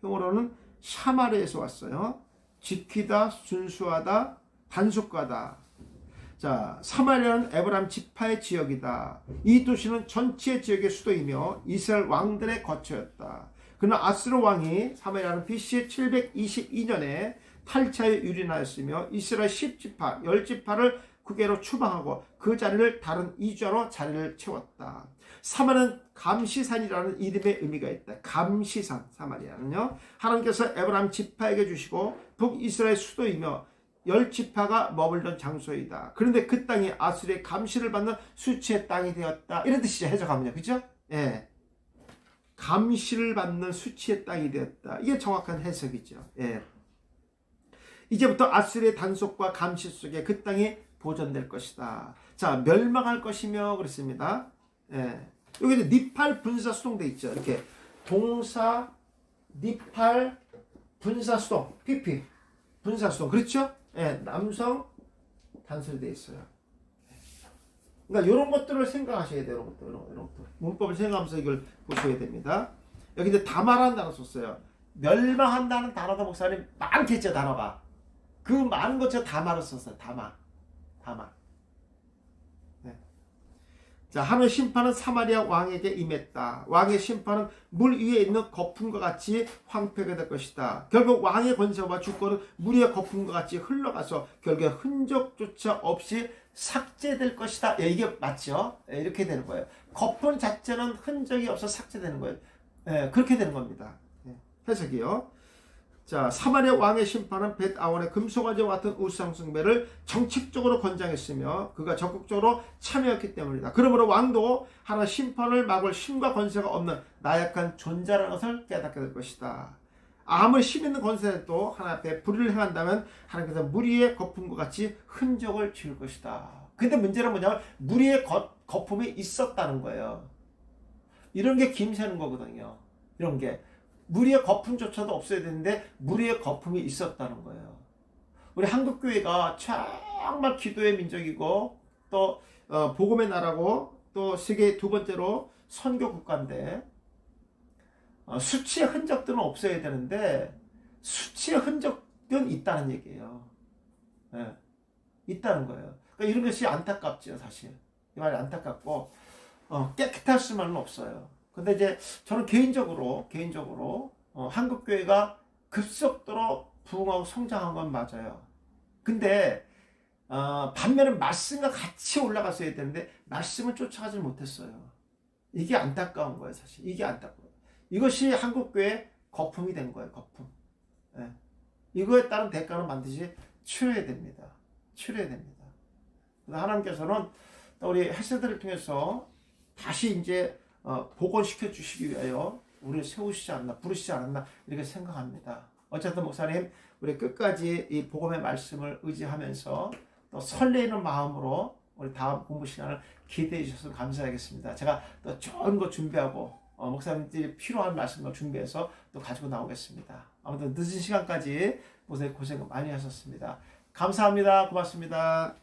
Speaker 1: 쇼므론은 샤마르에서 왔어요. 지키다, 준수하다, 단속가다. 자, 사마리아는 에브라임 지파의 지역이다. 이 도시는 전체 지역의 수도이며 이스라엘 왕들의 거처였다. 그러나 아스루 왕이 사마리아는 BC 722년에 탈취하여 유린하였으며 이스라엘 10지파, 10지파를 국외로 추방하고 그 자리를 다른 이주하로 자리를 채웠다. 사마리아는 감시산이라는 이름의 의미가 있다. 감시산, 사마리아는요. 하나님께서 에브라임 지파에게 주시고 북이스라엘 수도이며 10지파가 머물던 장소이다. 그런데 그 땅이 아수르의 감시를 받는 수치의 땅이 되었다. 이런 뜻이죠. 해석하면요. 그죠? 예. 감시를 받는 수치의 땅이 되었다. 이게 정확한 해석이죠. 예. 이제부터 아수르의 단속과 감시 속에 그 땅이 보존될 것이다. 자, 멸망할 것이며 그렇습니다. 예. 여기 니팔 분사 수동돼 있죠. 이렇게 동사 니팔 분사 수동 PP. 분사수동. 그렇죠? 예, 남성 단수로 되어 있어요. 그러니까 이런 것들을 생각하셔야 돼요. 이런 것들. 문법을 생각하면서 이걸 보셔야 됩니다. 여기 이제 다마라는 단어 썼어요. 멸망한다는 단어가 목사님 많겠죠, 단어가. 그 많은 것 제가 다마를 썼어요. 다마. 네. 자, 하늘 심판은 사마리아 왕에게 임했다. 왕의 심판은 물 위에 있는 거품과 같이 황폐가 될 것이다. 결국 왕의 권세와 주권은 물 위의 거품과 같이 흘러가서 결국에 흔적조차 없이 삭제될 것이다. 예, 이게 맞죠? 예, 이렇게 되는 거예요. 거품 자체는 흔적이 없어 삭제되는 거예요. 예, 그렇게 되는 겁니다. 예, 해석이요. 자, 사마리아 왕의 심판은 벳아원의 금송아지와 같은 우상 숭배를 정책적으로 권장했으며 그가 적극적으로 참여했기 때문이다. 그러므로 왕도 하나 심판을 막을 힘과 권세가 없는 나약한 존재라는 것을 깨닫게 될 것이다. 아무리 힘 있는 권세도 하나 앞에 불의를 행한다면 하나님께서 물 위의 거품과 같이 흔적을 지울 것이다. 근데 문제는 뭐냐면 물 위의 거품이 있었다는 거예요. 이런 게 김새는 거거든요. 이런 게. 물 위의 거품조차도 없어야 되는데 물 위의 거품이 있었다는 거예요. 우리 한국교회가 정말 기도의 민족이고 또 복음의 나라고 또 세계 두 번째로 선교 국가인데 수치의 흔적들은 없어야 되는데 수치의 흔적은 있다는 얘기예요. 네. 있다는 거예요. 그러니까 이런 것이 안타깝죠, 사실. 이 말이 안타깝고 깨끗할 수만은 없어요. 근데 이제 저는 개인적으로 한국 교회가 급속도로 부흥하고 성장한 건 맞아요. 근데 반면에 말씀과 같이 올라갔어야 되는데 말씀을 쫓아가지 못했어요. 이게 안타까운 거예요, 사실. 이게 안타까워요. 이것이 한국 교회의 거품이 된 거예요, 거품. 네. 이거에 따른 대가는 반드시 치러야 됩니다. 하나님께서는 우리 헬스들을 통해서 다시 이제 복원시켜 주시기 위하여 우리를 세우시지 않나, 부르시지 않았나 이렇게 생각합니다. 어쨌든 목사님, 우리 끝까지 이 복음의 말씀을 의지하면서 또 설레이는 마음으로 우리 다음 공부 시간을 기대해 주셔서 감사하겠습니다. 제가 또 좋은 거 준비하고 목사님들이 필요한 말씀을 준비해서 또 가지고 나오겠습니다. 아무튼 늦은 시간까지 고생 많이 하셨습니다. 감사합니다. 고맙습니다.